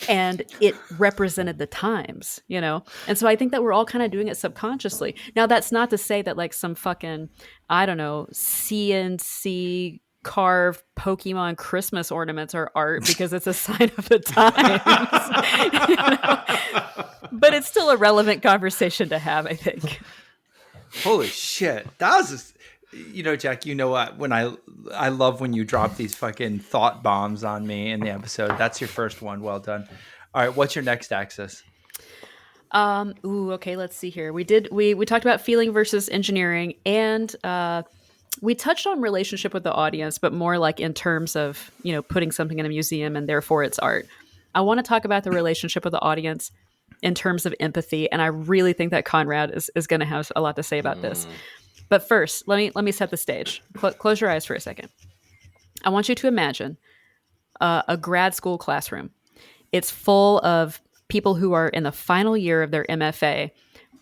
and it represented the times, you know? And so I think that we're all kind of doing it subconsciously. Now, that's not to say that like some fucking, I don't know, CNC carved Pokemon Christmas ornaments are art because it's a sign of the times. You know? But it's still a relevant conversation to have, I think. Holy shit. That was just, you know, Jack, you know what? When I love when you drop these fucking thought bombs on me in the episode. That's your first one. Well done. All right, what's your next axis? Okay, let's see here. We talked about feeling versus engineering, and we touched on relationship with the audience, but more like in terms of, you know, putting something in a museum and therefore it's art. I want to talk about the relationship with the audience in terms of empathy, and I really think that Konrad is going to have a lot to say about this. But first, let me set the stage. Close your eyes for a second. I want you to imagine a grad school classroom. It's full of people who are in the final year of their MFA.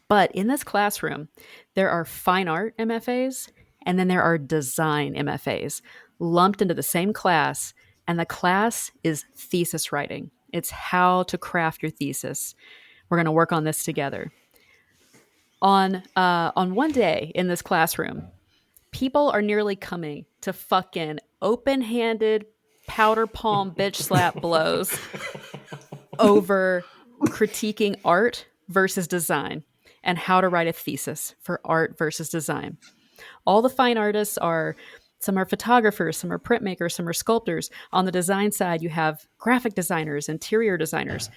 But in this classroom, there are fine art MFAs and then there are design MFAs lumped into the same class. And the class is thesis writing. It's how to craft your thesis. We're going to work on this together. On one day in this classroom, people are nearly coming to fucking open-handed powder palm bitch slap blows over critiquing art versus design and how to write a thesis for art versus design. All the fine artists are, some are photographers, some are printmakers, some are sculptors. On the design side, you have graphic designers, interior designers,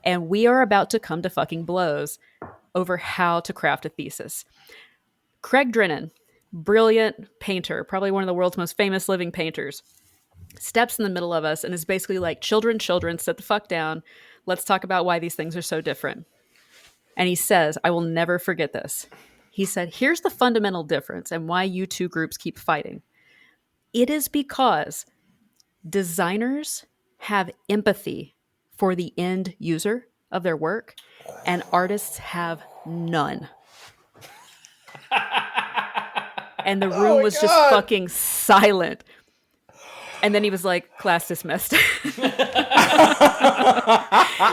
and we are about to come to fucking blows over how to craft a thesis. Craig Drennan, brilliant painter, probably one of the world's most famous living painters, steps in the middle of us and is basically like, children, sit the fuck down. Let's talk about why these things are so different. And he says, I will never forget this. He said, here's the fundamental difference and why you two groups keep fighting. It is because designers have empathy for the end user of their work, and artists have none. And the room was just fucking silent. And then he was like, class dismissed. He's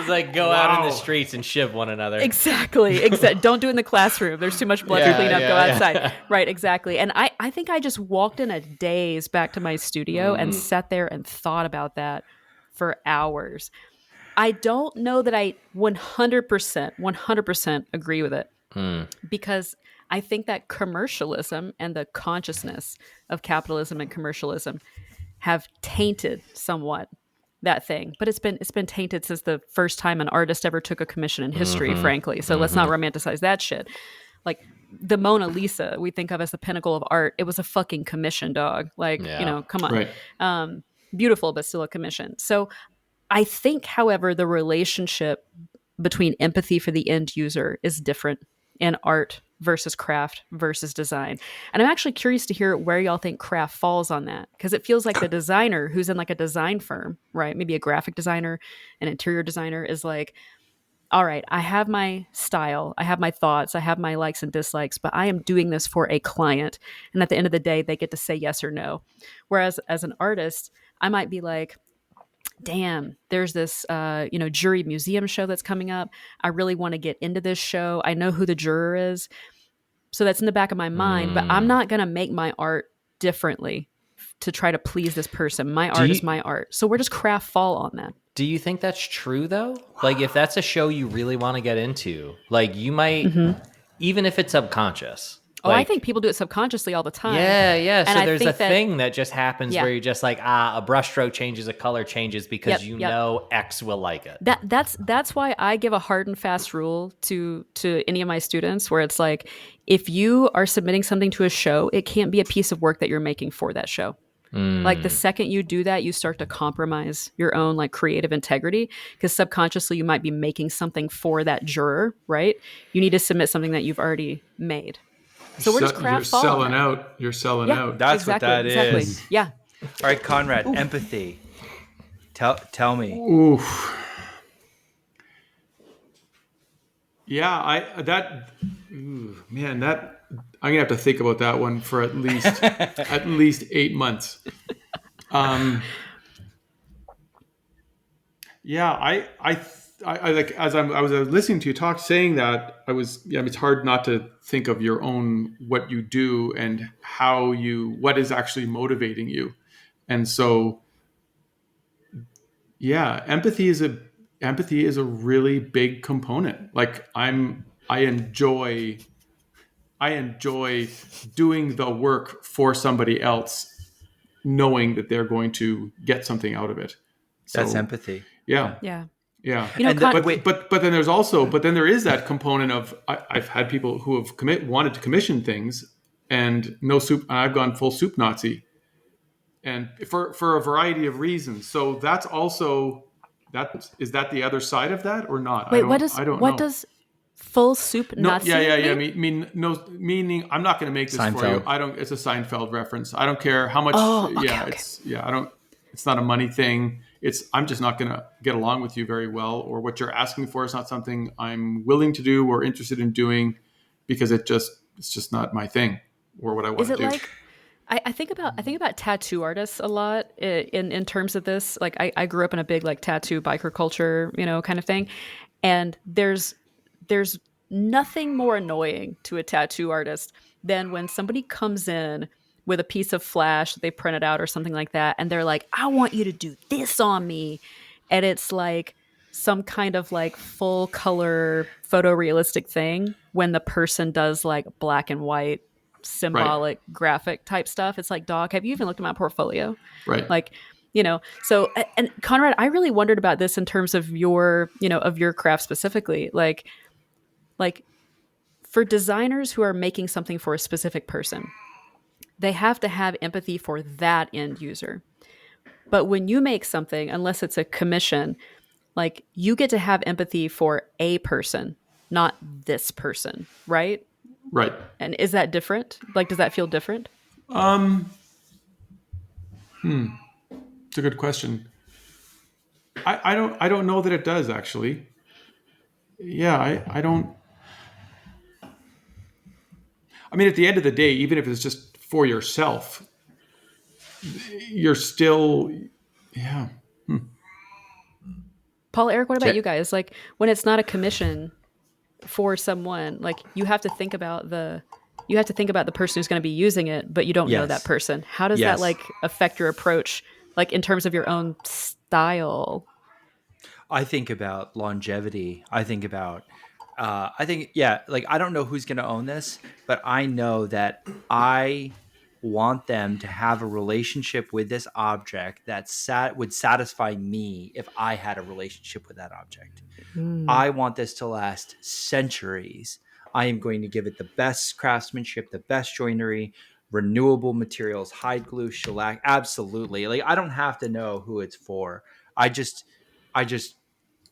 like, go out in the streets and shiv one another. Exactly. Don't do it in the classroom. There's too much blood to clean up. Go outside. Right, exactly. And I think I just walked in a daze back to my studio and sat there and thought about that for hours. I don't know that I 100% agree with it. Because I think that commercialism and the consciousness of capitalism and commercialism have tainted somewhat that thing. But it's been tainted since the first time an artist ever took a commission in history, frankly. So let's not romanticize that shit. Like the Mona Lisa, we think of as the pinnacle of art. It was a fucking commission, dog. Like, you know, come on. Right. Beautiful, but still a commission. So I think, however, the relationship between empathy for the end user is different in art versus craft versus design. And I'm actually curious to hear where y'all think craft falls on that, because it feels like the designer who's in like a design firm, right? Maybe a graphic designer, an interior designer is like, all right, I have my style, I have my thoughts, I have my likes and dislikes, but I am doing this for a client. And at the end of the day, they get to say yes or no. Whereas as an artist, I might be like, damn, there's this, jury museum show that's coming up. I really want to get into this show. I know who the juror is. So that's in the back of my mind, but I'm not going to make my art differently to try to please this person. My art is my art. So where does craft fall on that? Do you think that's true though? Like if that's a show you really want to get into, like you might, even if it's subconscious. Oh, I think people do it subconsciously all the time. Yeah. So And there's a thing that just happens where you're just like, a brushstroke changes, a color changes because you know X will like it. That's why I give a hard and fast rule to any of my students where it's like, if you are submitting something to a show, it can't be a piece of work that you're making for that show. Like the second you do that, you start to compromise your own like creative integrity because subconsciously you might be making something for that juror, right? You need to submit something that you've already made. So where does You're craft fall on selling that? out. You're selling Yeah, out. That's what exactly, that exactly. is. Yeah. All right, Konrad, empathy. Tell me. Oof. Yeah, man, that I'm gonna have to think about that one for at least 8 months. Yeah, I like as I was listening to you talk, saying that it's hard not to think of your own what you do and what is actually motivating you, and so yeah, empathy is a really big component. Like I enjoy doing the work for somebody else, knowing that they're going to get something out of it. That's So empathy. yeah, Yeah. yeah. You know, Wait, But then there is that component of I've had people who have wanted to commission things and no soup. I've gone full soup Nazi, and for a variety of reasons. So that's also is that the other side of that or not? wait, I don't what know. does full soup No, yeah, Nazi yeah, yeah. mean? No, meaning I'm not going to make this for you. Seinfeld. I don't. It's a Seinfeld reference. I don't care how much. Oh, okay, Yeah, okay. I don't. It's not a money thing. I'm just not going to get along with you very well, or what you're asking for is not something I'm willing to do or interested in doing, because it's just not my thing or what I want Is to it do. like I think about tattoo artists a lot in terms of this. Like I grew up in a big like tattoo biker culture, you know, kind of thing. And there's nothing more annoying to a tattoo artist than when somebody comes in with a piece of flash that they printed out or something like that, and they're like, I want you to do this on me. And it's like some kind of like full color photorealistic thing when the person does like black and white Right, symbolic graphic type stuff. It's like, dog, have you even looked at my portfolio? right. Like, you know, so and Conrad, I really wondered about this in terms of your, you know, of your craft specifically. Like for designers who are making something for a specific person, they have to have empathy for that end user. But when you make something, unless it's a commission, like you get to have empathy for a person, not this person, right? Right. And is that different? Like, does that feel different? Um, it's a good question. I don't know that it does actually. Yeah, I don't. I mean, at the end of the day, even if it's just for yourself, you're still, yeah. Paul, Eric, what about Ja- you guys? Like, when it's not a commission for someone, like you have to think about the person who's going to be using it, but you don't know that yes. person. How does that Yes. like affect your approach, like in terms of your own style? I think about longevity. Yeah, like I don't know who's going to own this, but I know that I want them to have a relationship with this object that would satisfy me if I had a relationship with that object. Mm. I want this to last centuries. I am going to give it the best craftsmanship, the best joinery, renewable materials, hide glue, shellac. Absolutely. Like I don't have to know who it's for. I just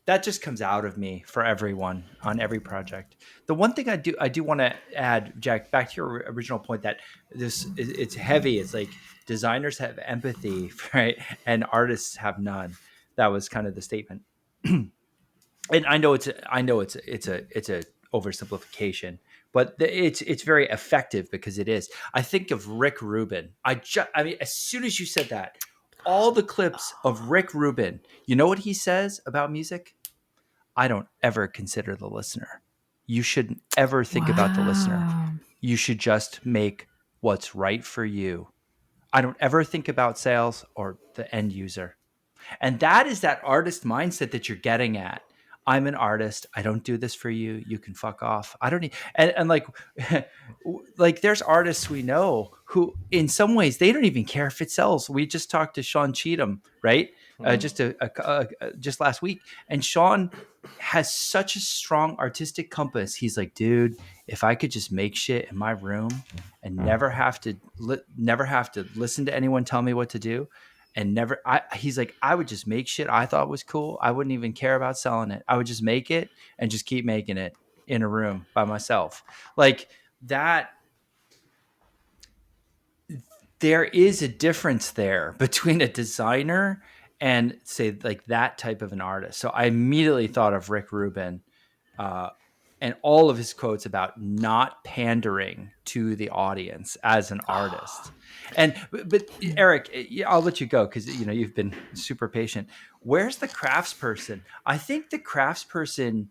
that just comes out of me for everyone on every project. The one thing I do want to add, Jack, back to your original point that it's heavy. It's like designers have empathy, right, and artists have none. That was kind of the statement. And I know it's a oversimplification, but it's very effective because it is. I think of Rick Rubin. I mean, as soon as you said that, all the clips of Rick Rubin. You know what he says about music? I don't ever consider the listener. You shouldn't ever think about the listener. Wow. You should just make what's right for you. I don't ever think about sales or the end user. And that is that artist mindset that you're getting at. I'm an artist. I don't do this for you. You can fuck off. I don't need and like like there's artists we know who in some ways they don't even care if it sells. We just talked to Sean Cheatham, right? just last week, and Sean has such a strong artistic compass. He's like, dude, if I could just make shit in my room and never have to listen to anyone tell me what to do, and he's like, I would just make shit I thought was cool. I wouldn't even care about selling it. I would just make it and just keep making it in a room by myself. Like that. There is a difference there between a designer and, say, like that type of an artist. So I immediately thought of Rick Rubin and all of his quotes about not pandering to the audience as an artist. But Eric, I'll let you go because you've been super patient. Where's the craftsperson? I think the craftsperson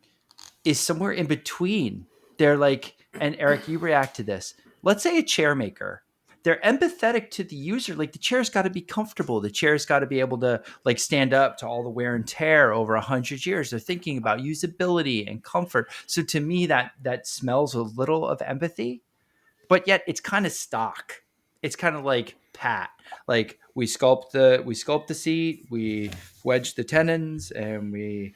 is somewhere in between. They're like, and Eric, you react to this. Let's say a chair maker. They're empathetic to the user. Like the chair's got to be comfortable. The chair's got to be able to like stand up to all the wear and tear over 100 years. They're thinking about usability and comfort. So to me, that smells a little of empathy, but yet it's kind of stock. It's kind of like pat. Like we sculpt the seat, we wedge the tenons, and we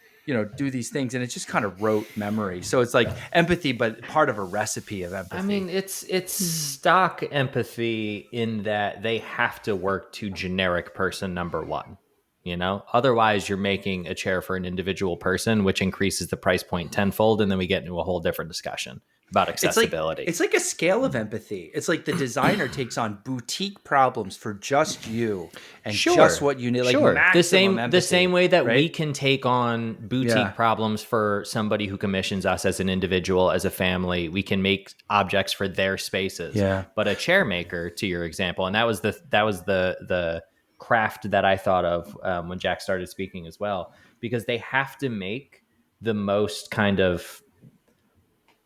do these things, and it's just kind of rote memory. So it's like empathy, but part of a recipe of empathy. I mean, it's stock empathy in that they have to work to generic person number one. Otherwise you're making a chair for an individual person, which increases the price point tenfold, and then we get into a whole different discussion about accessibility. It's like a scale of empathy. It's like the designer takes on boutique problems for just you and just what you need. Like the same way that we can take on boutique problems for somebody who commissions us as an individual, as a family. We can make objects for their spaces. Yeah. But a chair maker, to your example, and that was the craft that I thought of when Jack started speaking as well, because they have to make the most kind of,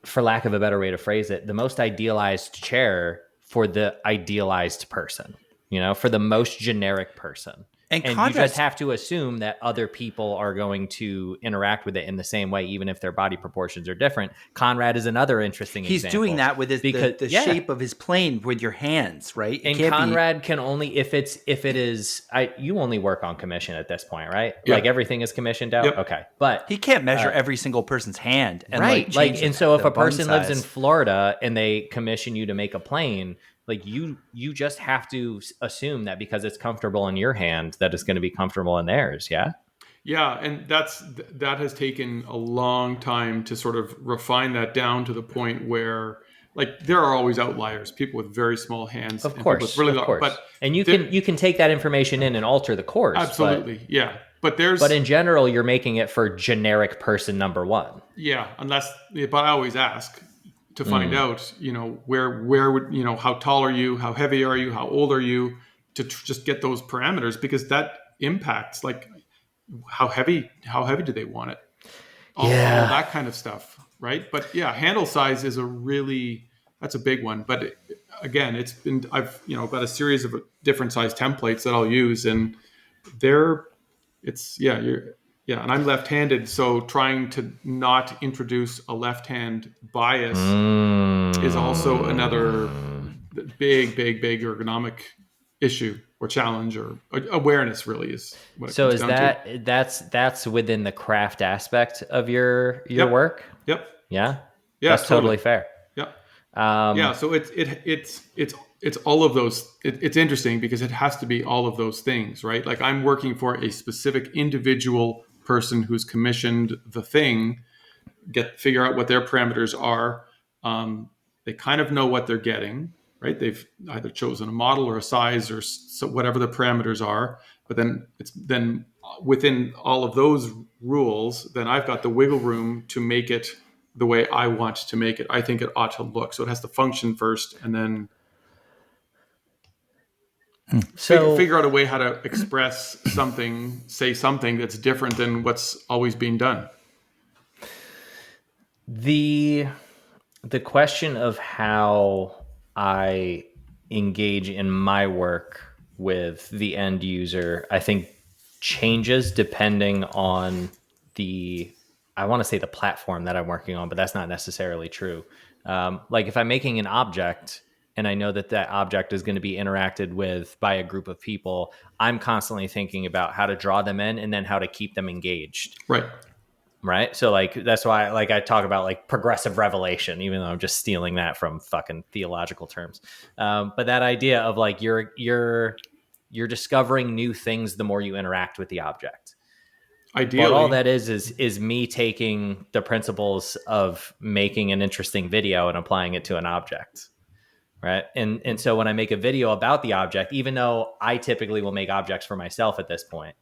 for lack of a better way to phrase it, the most idealized chair for the idealized person, for the most generic person. And you just have to assume that other people are going to interact with it in the same way, even if their body proportions are different. Konrad is another interesting example. He's doing that with the shape of his plane with your hands, right? And Konrad can only, if it is, you only work on commission at this point, right? Yep. Like everything is commissioned out? Yep. Okay. But he can't measure every single person's hand. And right. And so if a person lives in Florida and they commission you to make a plane, like you just have to assume that because it's comfortable in your hand, that it's going to be comfortable in theirs. Yeah. Yeah. And that has taken a long time to sort of refine that down to the point where, like, there are always outliers, people with very small hands. Of course. And you can take that information in and alter the course. Absolutely. But in general, you're making it for generic person number one. Yeah. But I always ask to find out, where would, how tall are you? How heavy are you? How old are you? To just get those parameters, because that impacts, like, how heavy do they want it? All that kind of stuff. Right. But handle size is that's a big one. But again, I've got a series of different size templates that I'll use, and and I'm left-handed, so trying to not introduce a left-hand bias is also another big ergonomic issue or challenge, or awareness really is what it comes down to. That's within the craft aspect of your work? Yep. Yeah? Yeah, that's totally fair. Yep. So it's all of those. It's interesting because it has to be all of those things, right? Like, I'm working for a specific individual person who's commissioned the thing, figure out what their parameters are. They kind of know what they're getting, right? They've either chosen a model or a size or whatever the parameters are, but then within all of those rules, then I've got the wiggle room to make it the way I want to make it. I think it ought to look. So it has to function first, and then figure out a way how to express something, say something that's different than what's always being done. The question of how I engage in my work with the end user, I think, changes depending on I want to say the platform that I'm working on, but that's not necessarily true. Like if I'm making an object, and I know that that object is going to be interacted with by a group of people, I'm constantly thinking about how to draw them in and then how to keep them engaged. Right. Right. So like, that's why like I talk about like progressive revelation, even though I'm just stealing that from fucking theological terms. But that idea of like, you're discovering new things the more you interact with the object. Ideally. But all that is me taking the principles of making an interesting video and applying it to an object. Right. And so when I make a video about the object, even though I typically will make objects for myself at this point,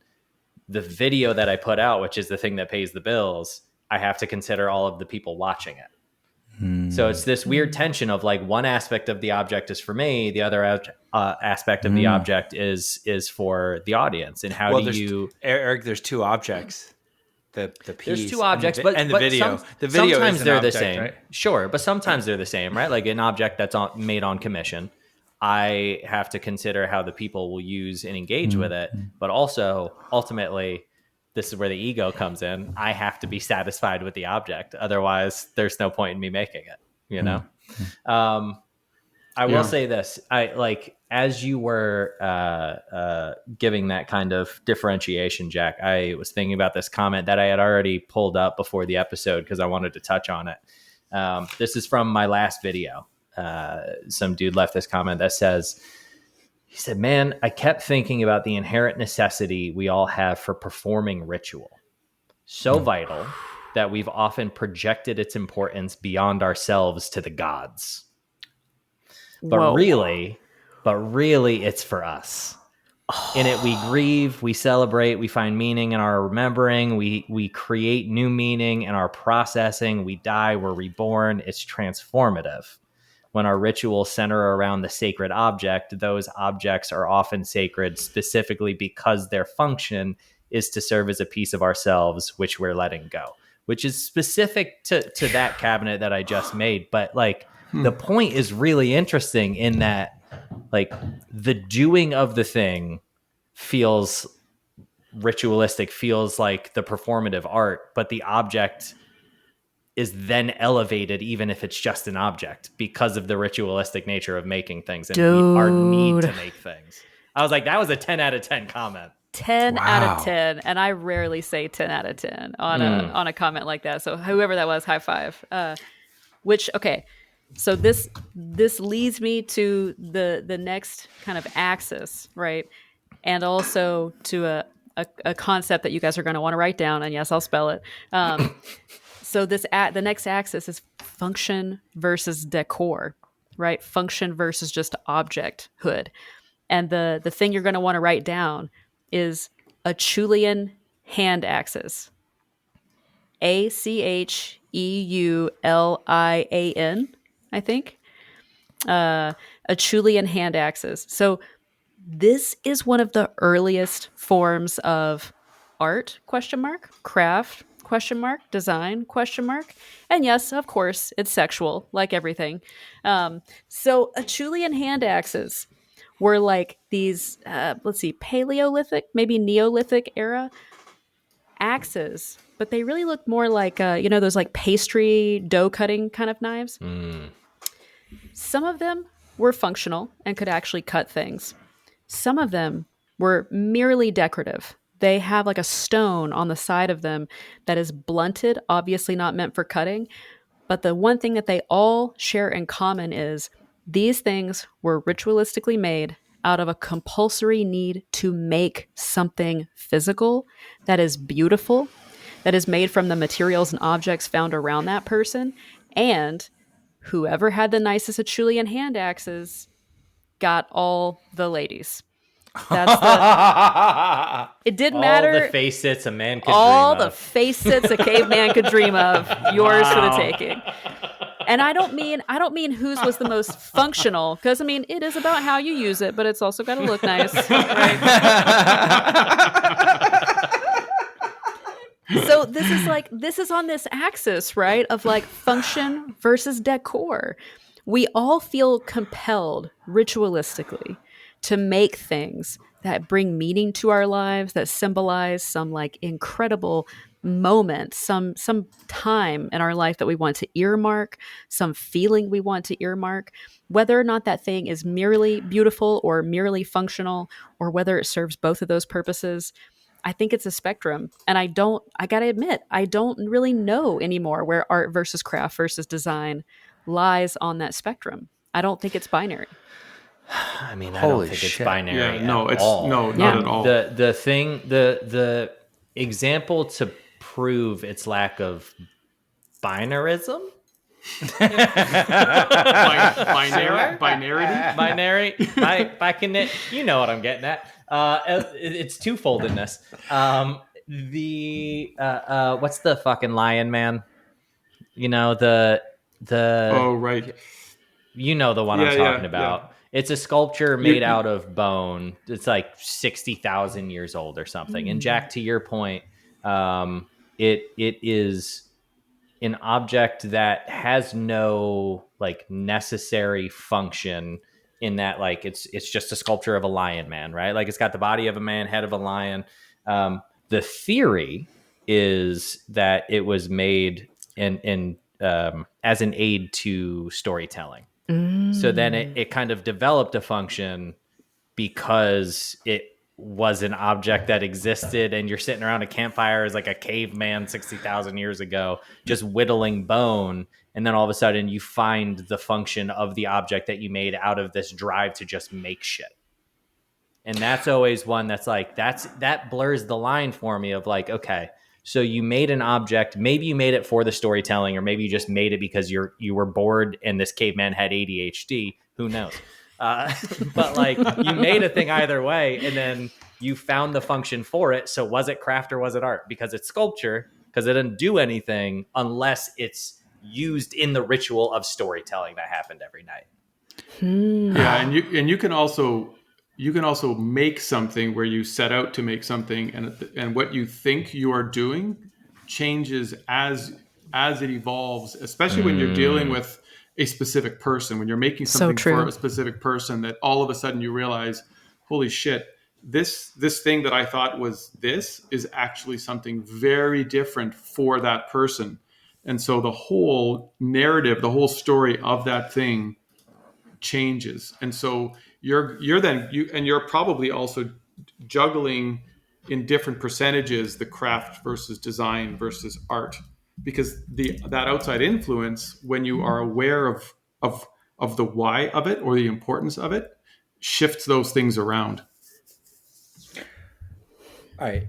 the video that I put out, which is the thing that pays the bills, I have to consider all of the people watching it. So it's this weird tension of like, one aspect of the object is for me, the other aspect of the object is for the audience. And how do you, Eric? There's two objects. The piece. There's two objects, and the video. The video sometimes is an they're object, the same, right? Sure, but sometimes they're the same, right? Like an object that's made on commission. I have to consider how the people will use and engage with it, but also ultimately, this is where the ego comes in. I have to be satisfied with the object, otherwise, there's no point in me making it. You know. I will say this: I like as you were giving that kind of differentiation, Jack. I was thinking about this comment that I had already pulled up before the episode because I wanted to touch on it. This is from my last video. Some dude left this comment that says, he said, "Man, I kept thinking about the inherent necessity we all have for performing ritual. So vital that we've often projected its importance beyond ourselves to the gods. But really, it's for us. In it, we grieve, we celebrate, we find meaning in our remembering, we create new meaning in our processing, we die, we're reborn. It's transformative. When our rituals center around the sacred object, those objects are often sacred specifically because their function is to serve as a piece of ourselves, which we're letting go," which is specific to that cabinet that I just made. But like, the point is really interesting in that, like, the doing of the thing feels ritualistic, feels like the performative art, but the object is then elevated, even if it's just an object, because of the ritualistic nature of making things and our need to make things. I was like, that was a 10 out of 10 comment. 10 out of 10, and I rarely say 10 out of 10 on a comment like that. So whoever that was, high five. So this leads me to the next kind of axis, right? And also to a concept that you guys are going to want to write down, and yes, I'll spell it. So the next axis is function versus decor, right? Function versus just objecthood. And the thing you're going to want to write down is Acheulean hand axis. Acheulian, I think. Acheulean hand axis. So this is one of the earliest forms of art, craft, design, and yes, of course, it's sexual, like everything. So Acheulean hand axes were like these, Paleolithic, maybe Neolithic era axes, but they really look more like, those like pastry dough cutting kind of knives. Some of them were functional and could actually cut things. Some of them were merely decorative. They have like a stone on the side of them that is blunted, obviously not meant for cutting. But the one thing that they all share in common is these things were ritualistically made out of a compulsory need to make something physical that is beautiful, that is made from the materials and objects found around that person. And whoever had the nicest Acheulean hand axes got all the ladies. It didn't matter. All the face sits a man could dream of. All the face sits a caveman could dream of. Yours for the taking. And I don't mean whose was the most functional, because I mean it is about how you use it, but it's also got to look nice. Right? So this is on this axis, right, of like function versus decor. We all feel compelled ritualistically to make things that bring meaning to our lives, that symbolize some like incredible moment, some time in our life that we want to earmark, some feeling we want to earmark, whether or not that thing is merely beautiful or merely functional, or whether it serves both of those purposes. I think it's a spectrum. And I got to admit, I don't really know anymore where art versus craft versus design lies on that spectrum. I don't think it's binary. I mean, I don't Holy think it's shit. binary Yeah, no, at it's all. no, not Yeah. at all. The example to prove its lack of binarism, Binarity. you know what I'm getting at. It's twofoldedness. What's the fucking lion man? You know, the Oh, right. you know the one Yeah, I'm talking yeah, about. yeah. It's a sculpture made out of bone. It's like 60,000 years old or something. And Jack, to your point, it is an object that has no like necessary function, in that like it's just a sculpture of a lion man, right? Like it's got the body of a man, head of a lion. The theory is that it was made in as an aid to storytelling. So then it kind of developed a function because it was an object that existed, and you're sitting around a campfire as like a caveman 60,000 years ago, just whittling bone. And then all of a sudden you find the function of the object that you made out of this drive to just make shit. And that's always one that's like, that blurs the line for me of like, okay, so you made an object, maybe you made it for the storytelling, or maybe you just made it because you were bored and this caveman had ADHD. Who knows? But like you made a thing either way, and then you found the function for it. So was it craft or was it art? Because it's sculpture, because it didn't do anything unless it's used in the ritual of storytelling that happened every night. Yeah, and you can also make something where you set out to make something, and what you think you are doing changes as it evolves, especially when you're dealing with a specific person. When you're making something for a specific person, that all of a sudden you realize, holy shit, this thing that I thought was this is actually something very different for that person. And so the whole narrative, the whole story of that thing changes. And so you're probably also juggling in different percentages the craft versus design versus art, because that outside influence, when you are aware of the why of it or the importance of it, shifts those things around. All right.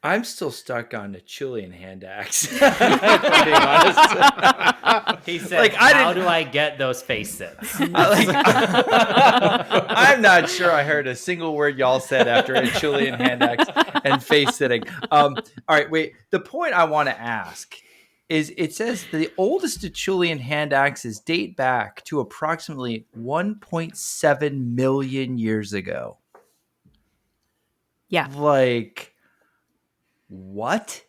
I'm still stuck on the Chilean hand axe. If I'm being honest. He said, how do I get those face sits? I'm not sure I heard a single word y'all said after a Chilean hand axe and face sitting. All right, wait. The point I want to ask is, it says the oldest Chilean hand axes date back to approximately 1.7 million years ago. Yeah. Like, what?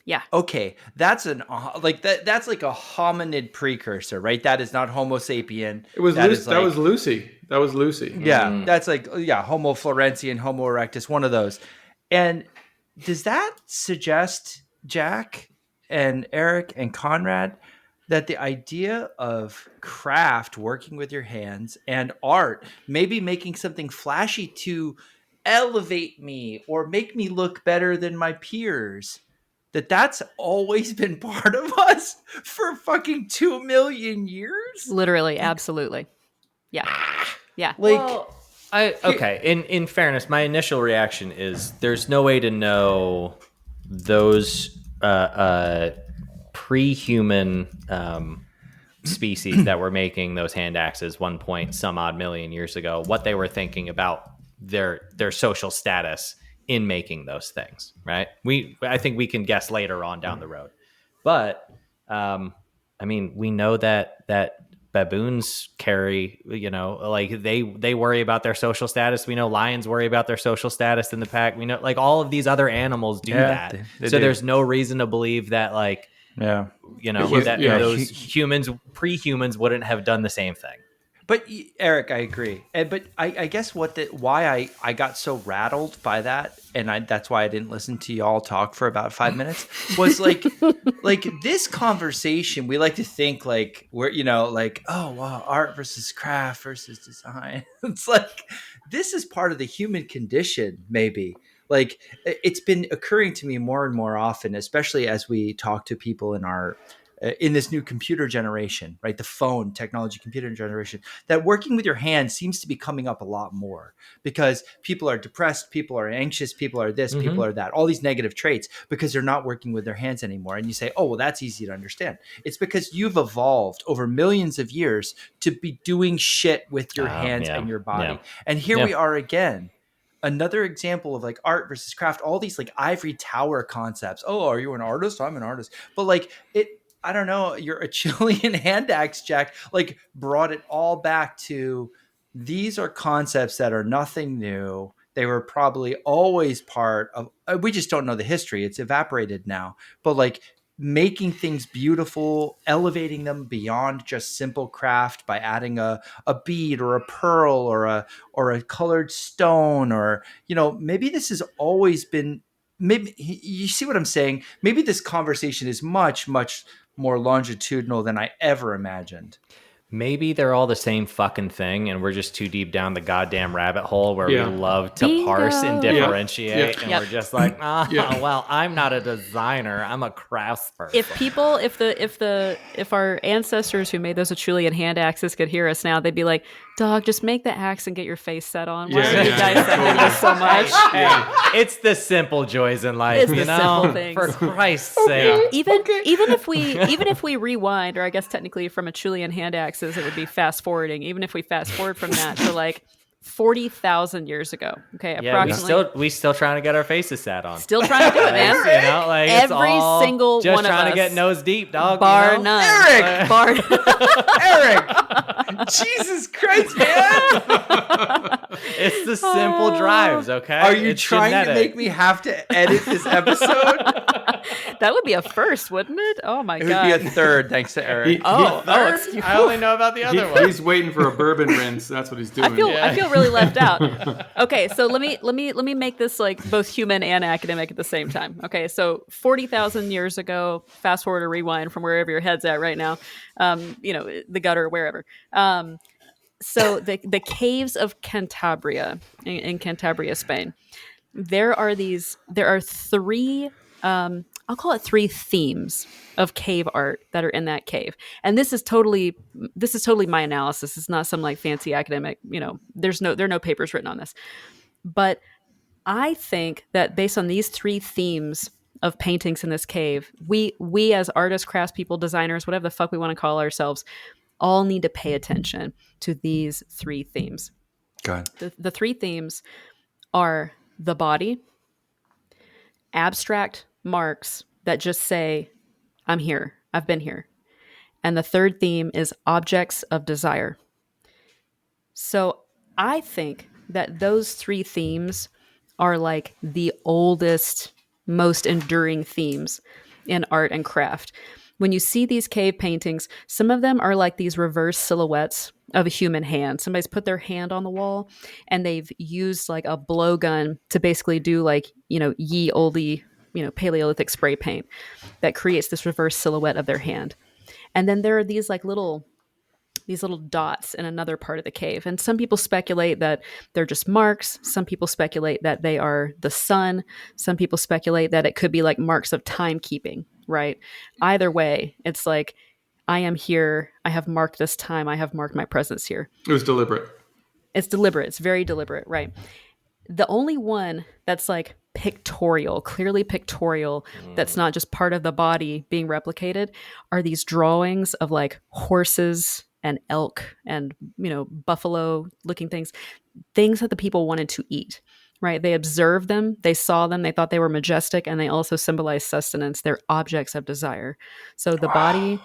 Yeah. Okay, that's that's like a hominid precursor, right? That is not Homo sapien. It was that was Lucy. That was Lucy. Yeah, that's like Homo florensis, Homo erectus, one of those. And does that suggest, Jack and Eric and Konrad, that the idea of craft, working with your hands, and art, maybe making something flashy to elevate me or make me look better than my peers, that's always been part of us for fucking 2 million years? Literally, absolutely. Yeah. Yeah. Like, okay. In fairness, my initial reaction is there's no way to know those pre-human species that were making those hand axes 1 point some odd million years ago, what they were thinking about their social status in making those things, right? I think we can guess later on down the road, but I mean, we know that baboons carry, like they worry about their social status. We know lions worry about their social status in the pack. We know like all of these other animals do that. They so do. There's no reason to believe that those humans, pre-humans wouldn't have done the same thing. But Eric, I agree. But I guess why I got so rattled by that, and that's why I didn't listen to y'all talk for about 5 minutes, was like this conversation. We like to think like we're like, oh wow, art versus craft versus design. It's like this is part of the human condition, maybe. Like it's been occurring to me more and more often, especially as we talk to people in this new computer generation, right? The phone technology, computer generation, that working with your hands seems to be coming up a lot more because people are depressed, people are anxious, people are this, people are that, all these negative traits because they're not working with their hands anymore. And you say, oh, well, that's easy to understand. It's because you've evolved over millions of years to be doing shit with your hands and your body. Yeah. And here we are again. Another example of like art versus craft, all these like ivory tower concepts. Oh, are you an artist? I'm an artist. But like I don't know, your Achillean hand axe, Jack, like brought it all back to these are concepts that are nothing new. They were probably always part of, we just don't know the history. It's evaporated now. But like making things beautiful, elevating them beyond just simple craft by adding a bead or a pearl or a colored stone, or, maybe this has always been, maybe you see what I'm saying? Maybe this conversation is much, much more longitudinal than I ever imagined. Maybe they're all the same fucking thing, and we're just too deep down the goddamn rabbit hole where we love to Bingo. parse and differentiate, and Yep. we're just like, well, I'm not a designer, I'm a craftsperson. If our ancestors who made those Achillean hand axes could hear us now, they'd be like, "Dog, just make the axe and get your face set on. Why are you dissecting this so much?" It's the simple joys in life, It's the simple things. For Christ's sake. Even if we rewind, or I guess technically from Achillean hand axes, it would be fast forwarding. Even if we fast forward from that to like 40,000 years ago, okay, approximately. We still trying to get our faces sat on. Still trying to do it, man. Like Every it's all single just one of trying us, to get nose deep, dog. bar none. Eric! Bar Eric! Jesus Christ, man! It's the simple drives, okay? Are you It's trying genetic. to make me have to edit this episode? That would be a first, wouldn't it? Oh my It god! would be a third, thanks to Eric. I only know about the other one. He's waiting for a bourbon rinse. That's what he's doing. I feel really left out. Okay, so let me make this like both human and academic at the same time. Okay, so 40,000 years ago, fast forward or rewind from wherever your head's at right now, the gutter, wherever. So the caves of Cantabria in Cantabria, Spain. There are three. I'll call it three themes of cave art that are in that cave. And this is totally my analysis. It's not some like fancy academic, there are no papers written on this. But I think that based on these three themes of paintings in this cave, we as artists, craftspeople, designers, whatever the fuck we want to call ourselves, all need to pay attention to these three themes. Go ahead. The three themes are the body, abstract marks that just say, I'm here, I've been here. And the third theme is objects of desire. So I think that those three themes are like the oldest, most enduring themes in art and craft. When you see these cave paintings, some of them are like these reverse silhouettes of a human hand. Somebody's put their hand on the wall and they've used like a blowgun to basically do like, ye olde, Paleolithic spray paint that creates this reverse silhouette of their hand. And then there are these little dots in another part of the cave. And some people speculate that they're just marks. Some people speculate that they are the sun. Some people speculate that it could be like marks of timekeeping, right? Either way, it's like, I am here. I have marked this time. I have marked my presence here. It was deliberate. It's deliberate. It's very deliberate, right? The only one that's like pictorial, clearly pictorial, that's not just part of the body being replicated, are these drawings of like horses and elk and, buffalo looking things that the people wanted to eat, right? They observed them, they saw them, they thought they were majestic, and they also symbolize sustenance. They're objects of desire. So the body,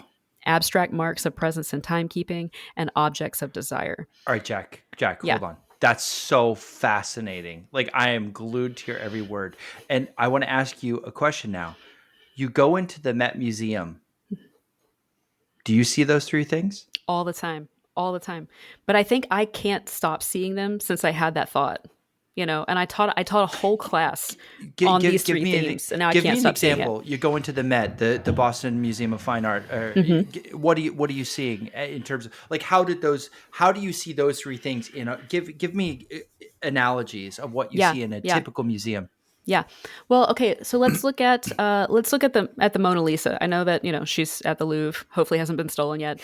abstract marks of presence and timekeeping, and objects of desire. All right, Jack, hold on. That's so fascinating. Like, I am glued to your every word. And I want to ask you a question now. You go into the Met Museum. Do you see those three things? All the time. all the time. But I think I can't stop seeing them since I had that thought, and I taught a whole class on these three themes, and now I give can't me an stop seeing it. example. You go into the Met, the Boston Museum of Fine Art. What are you seeing in terms of like how do you see those three things give me analogies of what you Yeah, see in a yeah. typical museum. Yeah. Well, okay, so let's look at the Mona Lisa. I know that, she's at the Louvre, hopefully hasn't been stolen yet.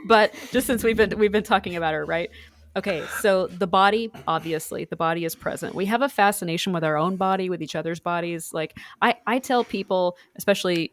But just since we've been talking about her, right? Okay, so the body, obviously, the body is present. We have a fascination with our own body, with each other's bodies. Like I tell people, especially,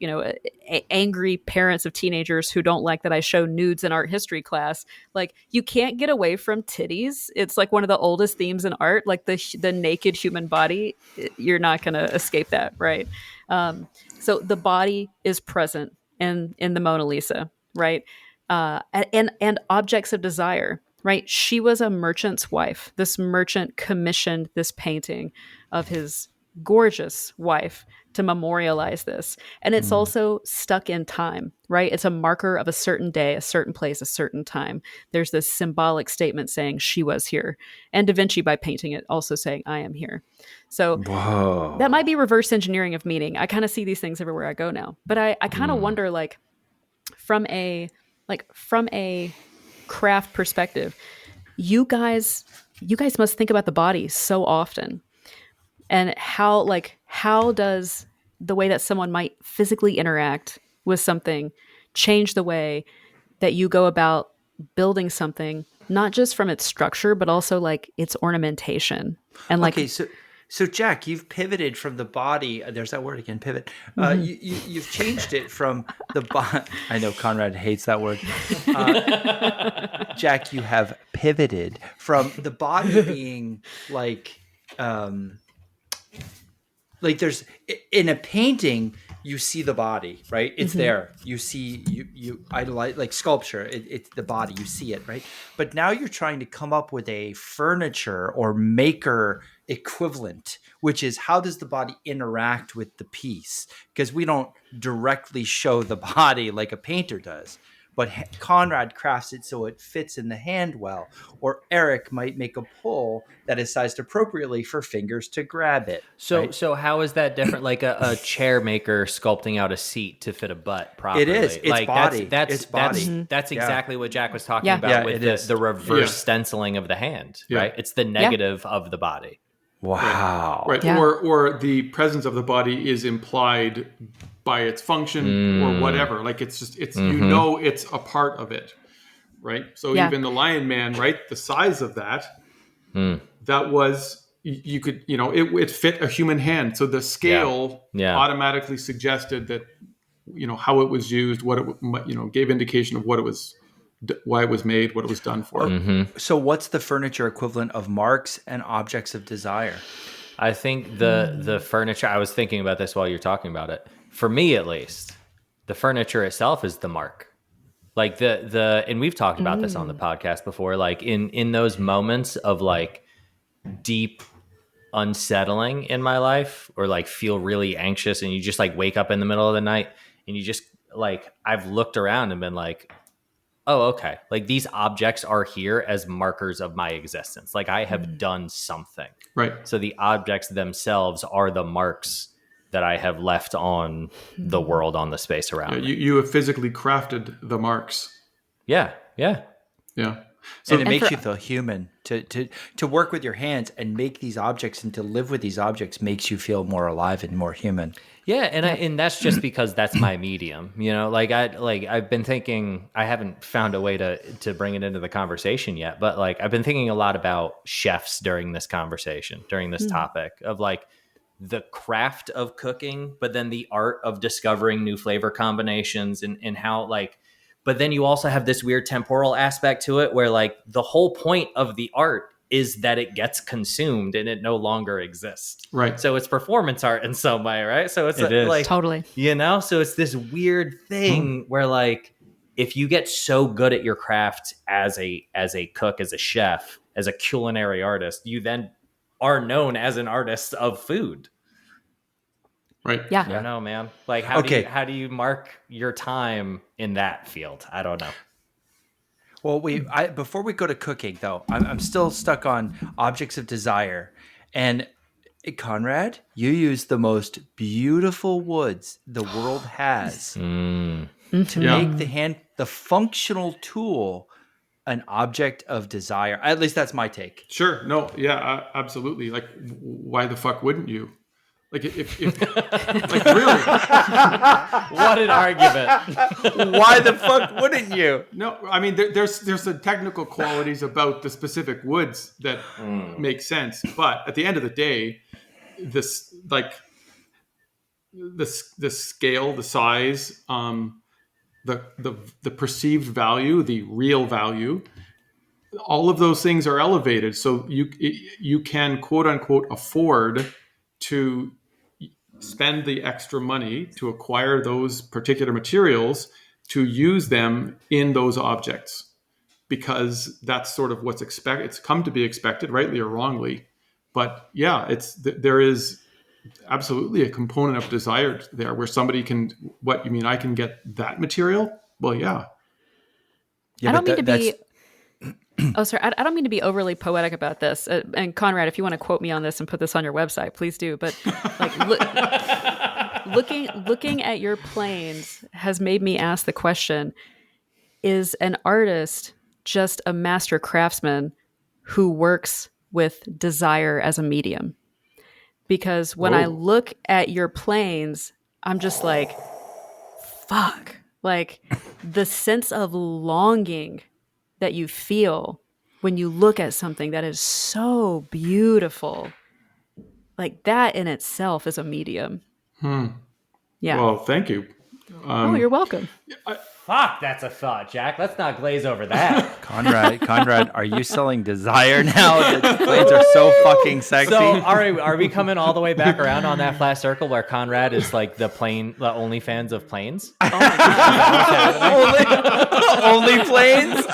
angry parents of teenagers who don't like that I show nudes in art history class, like you can't get away from titties. It's like one of the oldest themes in art, like the naked human body. You're not going to escape that, right? So the body is present in the Mona Lisa, right? And objects of desire, right? She was a merchant's wife. This merchant commissioned this painting of his gorgeous wife to memorialize this. And it's also stuck in time, right? It's a marker of a certain day, a certain place, a certain time. There's this symbolic statement saying she was here. And Da Vinci, by painting it, also saying, I am here. So Whoa. that might be reverse engineering of meaning. I kind of see these things everywhere I go now. But I kind of wonder, like, from a craft perspective, you guys must think about the body so often, and how does the way that someone might physically interact with something change the way that you go about building something, not just from its structure but also like its ornamentation and like. Okay, so Jack, you've pivoted from the body. There's that word again, pivot. You've changed it from the body. I know Konrad hates that word. Jack, you have pivoted from the body being like there's in a painting you see the body, right? It's there. You see you I like sculpture. It's the body, you see it, right? But now you're trying to come up with a furniture or maker equivalent, which is how does the body interact with the piece? Because we don't directly show the body like a painter does. But Konrad crafts it so it fits in the hand well. Or Eric might make a pull that is sized appropriately for fingers to grab it. So, right? so how is that different? Like a chair maker sculpting out a seat to fit a butt properly. It is. It's like body. That's It's body. That's exactly what Jack was talking Yeah. about Yeah, with it is. the reverse Yeah. stenciling of the hand, Yeah. right? It's the negative of the body. Wow. Right. Yeah. Or the presence of the body is implied by its function or whatever. Like it's just it's it's a part of it. Right. So Yeah. even the Lion Man, right? The size of that, that was you could, it fit a human hand. So the scale Yeah. automatically suggested that, how it was used, what it gave indication of what it was, why it was made, what it was done for. So what's the furniture equivalent of marks and objects of desire? I think the furniture, I was thinking about this while you're talking about it. For me, at least, the furniture itself is the mark. Like and we've talked about this on the podcast before, like in those moments of like deep unsettling in my life, or like feel really anxious and you just like wake up in the middle of the night and you just like, I've looked around and been like, oh, okay. Like these objects are here as markers of my existence. Like I have done something. Right. So the objects themselves are the marks that I have left on the world, on the space around me. You have physically crafted the marks. Yeah. Yeah. So it makes you feel human to work with your hands and make these objects and to live with these objects makes you feel more alive and more human. Yeah, and that's just because that's my medium, Like I've been thinking, I haven't found a way to bring it into the conversation yet, but like I've been thinking a lot about chefs during this conversation, during this topic of like the craft of cooking, but then the art of discovering new flavor combinations and how like, but then you also have this weird temporal aspect to it where like the whole point of the art is that it gets consumed and it no longer exists. Right. So it's performance art in some way, right? So it's It is. like, Totally. so it's this weird thing where like, if you get so good at your craft as a cook, as a chef, as a culinary artist, you then are known as an artist of food. right? Yeah. I don't know, man. Like, how Okay. do you mark your time in that field? I don't know. Well, before we go to cooking, though, I'm still stuck on objects of desire. And Conrad, you use the most beautiful woods the world has to Yeah. make the functional tool an object of desire. At least that's my take. Sure. No. Yeah. Absolutely. Like, why the fuck wouldn't you? Like, if like, really? What an argument. Why the fuck wouldn't you? No. I mean, there's the technical qualities about the specific woods that make sense, but at the end of the day, this like the scale, the size, the perceived value, the real value, all of those things are elevated. So you can quote unquote afford to spend the extra money to acquire those particular materials to use them in those objects, because that's sort of what's expected. It's come to be expected, rightly or wrongly. But yeah, there is absolutely a component of desire there where somebody can, what you mean, I can get that material? Well, yeah. Yeah, I don't mean to that's be. Oh, sorry. I don't mean to be overly poetic about this. And Conrad, if you want to quote me on this and put this on your website, please do. But like looking at your planes has made me ask the question: is an artist just a master craftsman who works with desire as a medium? Because when I Whoa. look at your planes, I'm just like, fuck. Like the sense of longing that you feel when you look at something that is so beautiful, like that in itself is a medium. Yeah. Well, thank you. Oh, you're welcome. Fuck, that's a thought, Jack. Let's not glaze over that. Conrad, are you selling desire now? The planes are so fucking sexy. So are we coming all the way back around on that flat circle where Conrad is like the only fans of planes? Oh my God. only planes?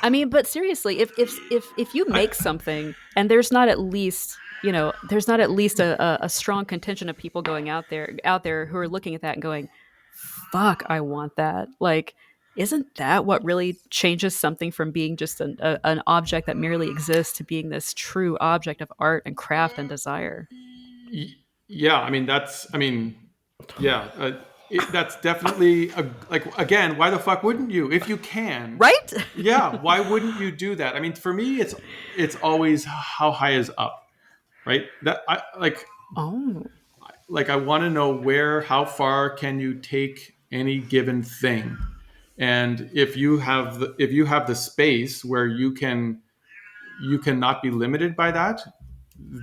I mean, but seriously, if you make something and there's not at least a strong contingent of people going out there who are looking at that and going, fuck, I want that. Like, isn't that what really changes something from being just an object that merely exists to being this true object of art and craft and desire? Yeah. That's definitely again, why the fuck wouldn't you if you can? Right? Yeah. Why wouldn't you do that? I mean, for me, it's always how high is up, right? That I like. Oh. Like I want to know how far can you take any given thing, and if you have the space where you can not be limited by that,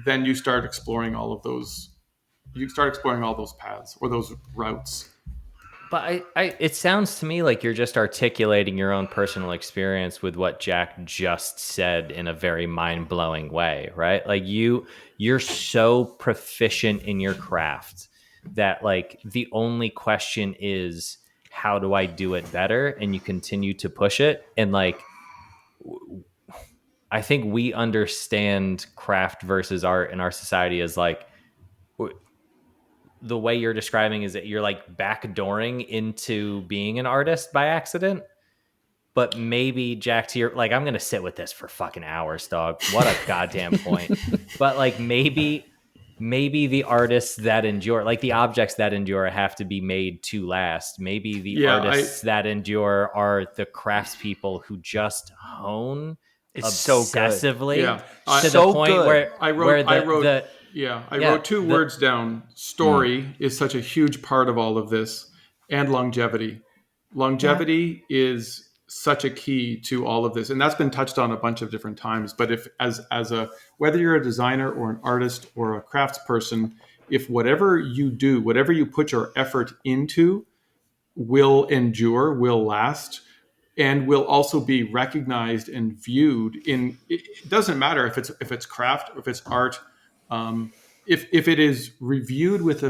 then you start exploring all of those. You start exploring all those paths or those routes. But it sounds to me like you're just articulating your own personal experience with what Jack just said in a very mind-blowing way, right? Like you're so proficient in your craft that like the only question is, how do I do it better? And you continue to push it. And like, I think we understand craft versus art in our society as like, the way you're describing is that you're like backdooring into being an artist by accident. But maybe, Jack, to your, like, I'm going to sit with this for fucking hours, dog. What a goddamn point. But like maybe the artists that endure, like the objects that endure have to be made to last. Maybe the artists that endure are the craftspeople who just hone obsessively to the point where I wrote two words down. Story is such a huge part of all of this, and longevity. Longevity is such a key to all of this, and that's been touched on a bunch of different times. But if whether you're a designer or an artist or a craftsperson, if whatever you do, whatever you put your effort into, will endure, will last, and will also be recognized and viewed in. It doesn't matter if it's craft, if it's art. If it is reviewed with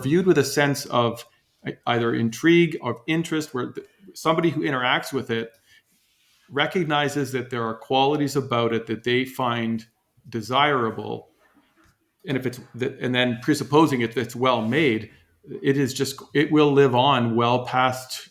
viewed with a sense of either intrigue or interest, where somebody who interacts with it recognizes that there are qualities about it that they find desirable, and if it's and then presupposing if it's well made, it will live on well past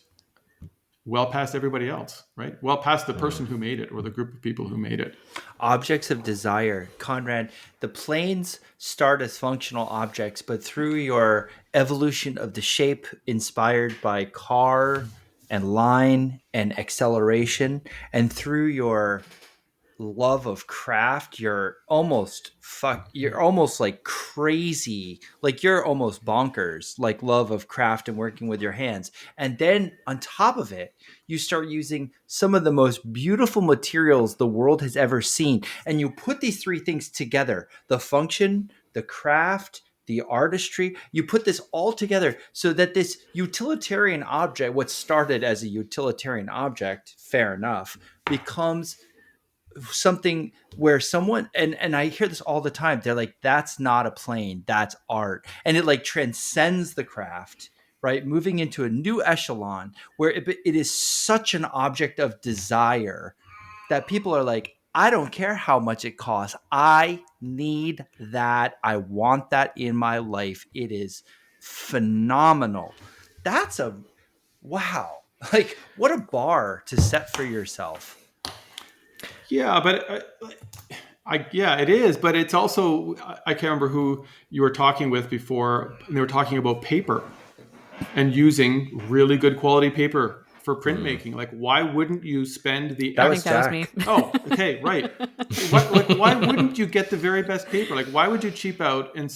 everybody else, right? Well past the person who made it or the group of people who made it. Objects of desire. Konrad, the planes start as functional objects, but through your evolution of the shape inspired by car and line and acceleration, and through your love of craft, you're almost like crazy, like you're almost bonkers, like love of craft and working with your hands. And then on top of it, you start using some of the most beautiful materials the world has ever seen. And you put these three things together, the function, the craft, the artistry, you put this all together so that this utilitarian object, what started as a utilitarian object, fair enough, becomes something where someone, and I hear this all the time, they're like, that's not a plane, that's art. And it like transcends the craft, right? Moving into a new echelon where it is such an object of desire that people are like, I don't care how much it costs. I need that. I want that in my life. It is phenomenal. That's a wow. Like, what a bar to set for yourself. Yeah, but yeah, it is. But it's also, I can't remember who you were talking with before. And they were talking about paper and using really good quality paper for printmaking. Like, why wouldn't you spend the? I think that was me. Oh, okay, right. Why wouldn't you get the very best paper? Like, why would you cheap out and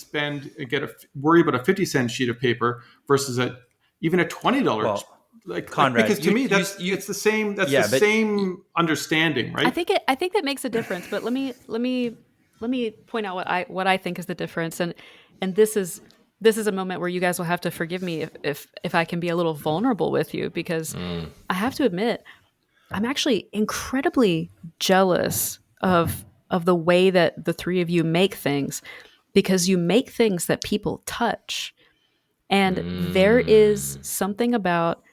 worry about a 50-cent sheet of paper versus even a $20? Well, like Konrad, because to me it's the same. That's the same understanding, right? I think that makes a difference. But let me point out what I think is the difference, and this is a moment where you guys will have to forgive me if I can be a little vulnerable with you, because I have to admit I'm actually incredibly jealous of the way that the three of you make things, because you make things that people touch, and there's something about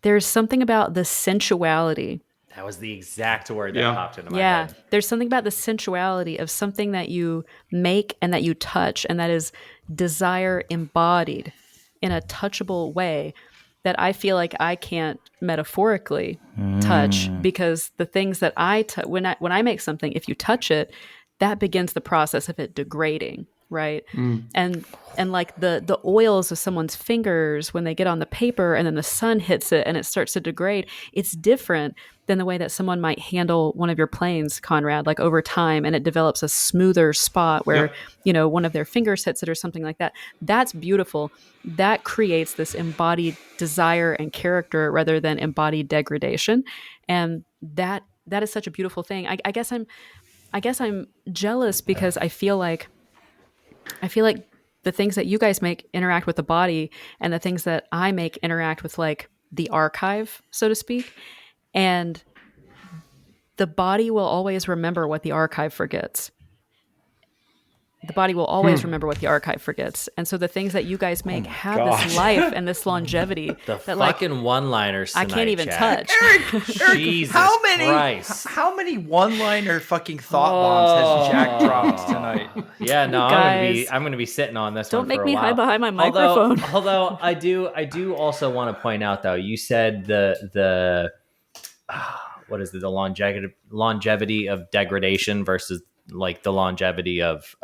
the sensuality. That was the exact word that popped into my head. There's something about the sensuality of something that you make and that you touch, and that is desire embodied in a touchable way that I feel like I can't metaphorically touch, because the things that I touch, when I make something, if you touch it, that begins the process of it degrading. Right. And like the oils of someone's fingers when they get on the paper and then the sun hits it and it starts to degrade, it's different than the way that someone might handle one of your planes, Konrad, like over time, and it develops a smoother spot where, one of their fingers hits it or something like that. That's beautiful. That creates this embodied desire and character rather than embodied degradation. And that is such a beautiful thing. I guess I'm jealous because I feel like the things that you guys make interact with the body, and the things that I make interact with like the archive, so to speak. And the body will always remember what the archive forgets. The body will always remember what the archive forgets. And so the things that you guys make have this life and this longevity. The that fucking one-liners tonight, I can't even Chad. touch. Eric, Jesus Christ. how many one-liner fucking thought bombs has Jack dropped tonight? Yeah, no, Guys, I'm gonna be sitting on this don't one make for a me while. hide behind my microphone. Although I do also want to point out, though, you said the what is it, the longevity of degradation versus like the longevity of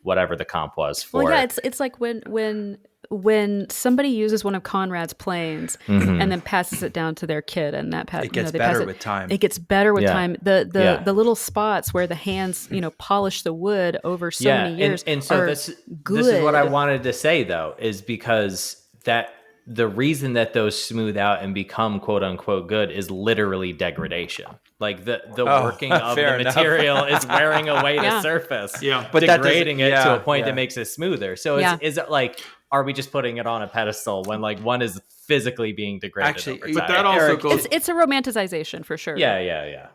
whatever the comp was for. Well, yeah, it's like when somebody uses one of Konrad's planes and then passes it down to their kid, and that It gets better with time. It gets better with time. The Yeah. little spots where the hands polish the wood over so many years and so are this good. is what I wanted to say, though, is because that the reason that those smooth out and become quote unquote good is literally degradation. Like the working of the fair enough. material is wearing away the surface, But that degrading it to a point yeah. that makes it smoother. So is it like, are we just putting it on a pedestal when like one is physically being degraded? Actually, over but time? that also Eric, goes. It's a romanticization for sure. Yeah.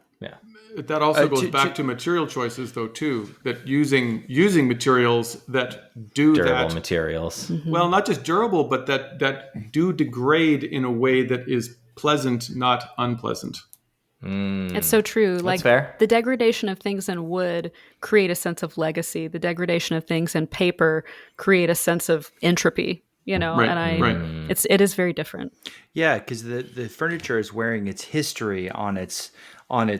That also goes to- back to material choices, though, too. That using materials that do Durable that. materials. Well, not just durable, but that do degrade in a way that is pleasant, not unpleasant. It's so true. That's Like fair. the degradation of things in wood create a sense of legacy. The degradation of things in paper create a sense of entropy, Right, right. it is very different. Yeah, because the furniture is wearing its history on its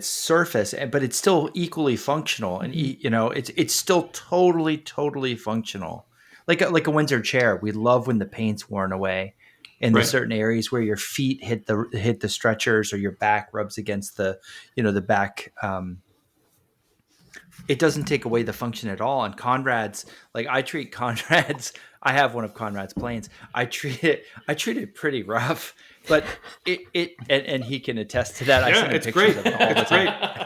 surface, but it's still equally functional, and it's still totally functional. Like a Windsor chair, we love when the paint's worn away in the Right. certain areas where your feet hit the stretchers or your back rubs against the back. It doesn't take away the function at all. And Conrad's, like I treat Conrad's, I have one of Conrad's planes. I treat it pretty rough, but and he can attest to that. I Yeah, send him it's pictures great. of it all the It's time. great.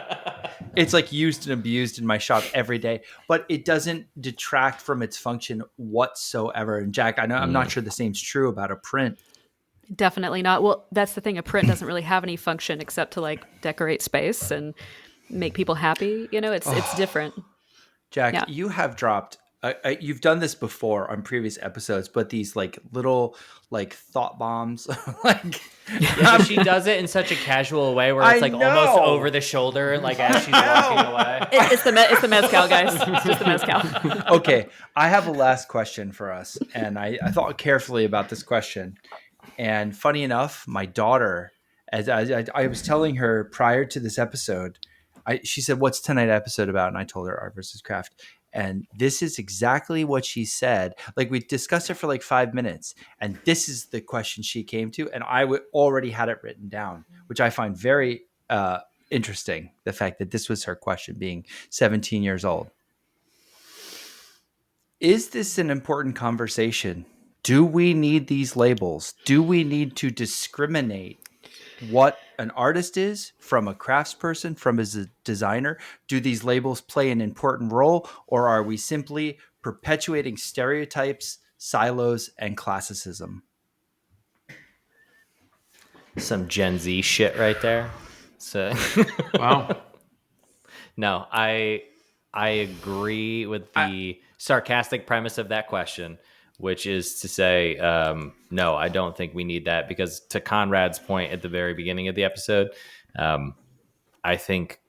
It's like used and abused in my shop every day, but it doesn't detract from its function whatsoever. And Jack, I know I'm not sure the same's true about a print. Definitely not. Well, that's the thing. A print doesn't really have any function except to like decorate space and make people happy. It's different. Jack, Yeah. you have dropped. You've done this before on previous episodes, but these like little like thought bombs, like Yeah, but she does it in such a casual way where it's I like almost know. over the shoulder, like as she's walking away. It's the mezcal, guys. It's just the mezcal. Okay, I have a last question for us, and I thought carefully about this question. And funny enough, my daughter, as I was telling her prior to this episode, she said, "What's tonight's episode about?" And I told her Art versus Craft. And this is exactly what she said. Like we discussed it for like 5 minutes, and this is the question she came to, and I already had it written down, which I find very interesting. The fact that this was her question, being 17 years old. Is this an important conversation? Do we need these labels? Do we need to discriminate what an artist is from a craftsperson, from as a designer? Do these labels play an important role, or are we simply perpetuating stereotypes, silos, and classicism? Some Gen Z shit right there. So Wow. no, I agree with the sarcastic premise of that question, which is to say, no, I don't think we need that, because to Conrad's point at the very beginning of the episode, I think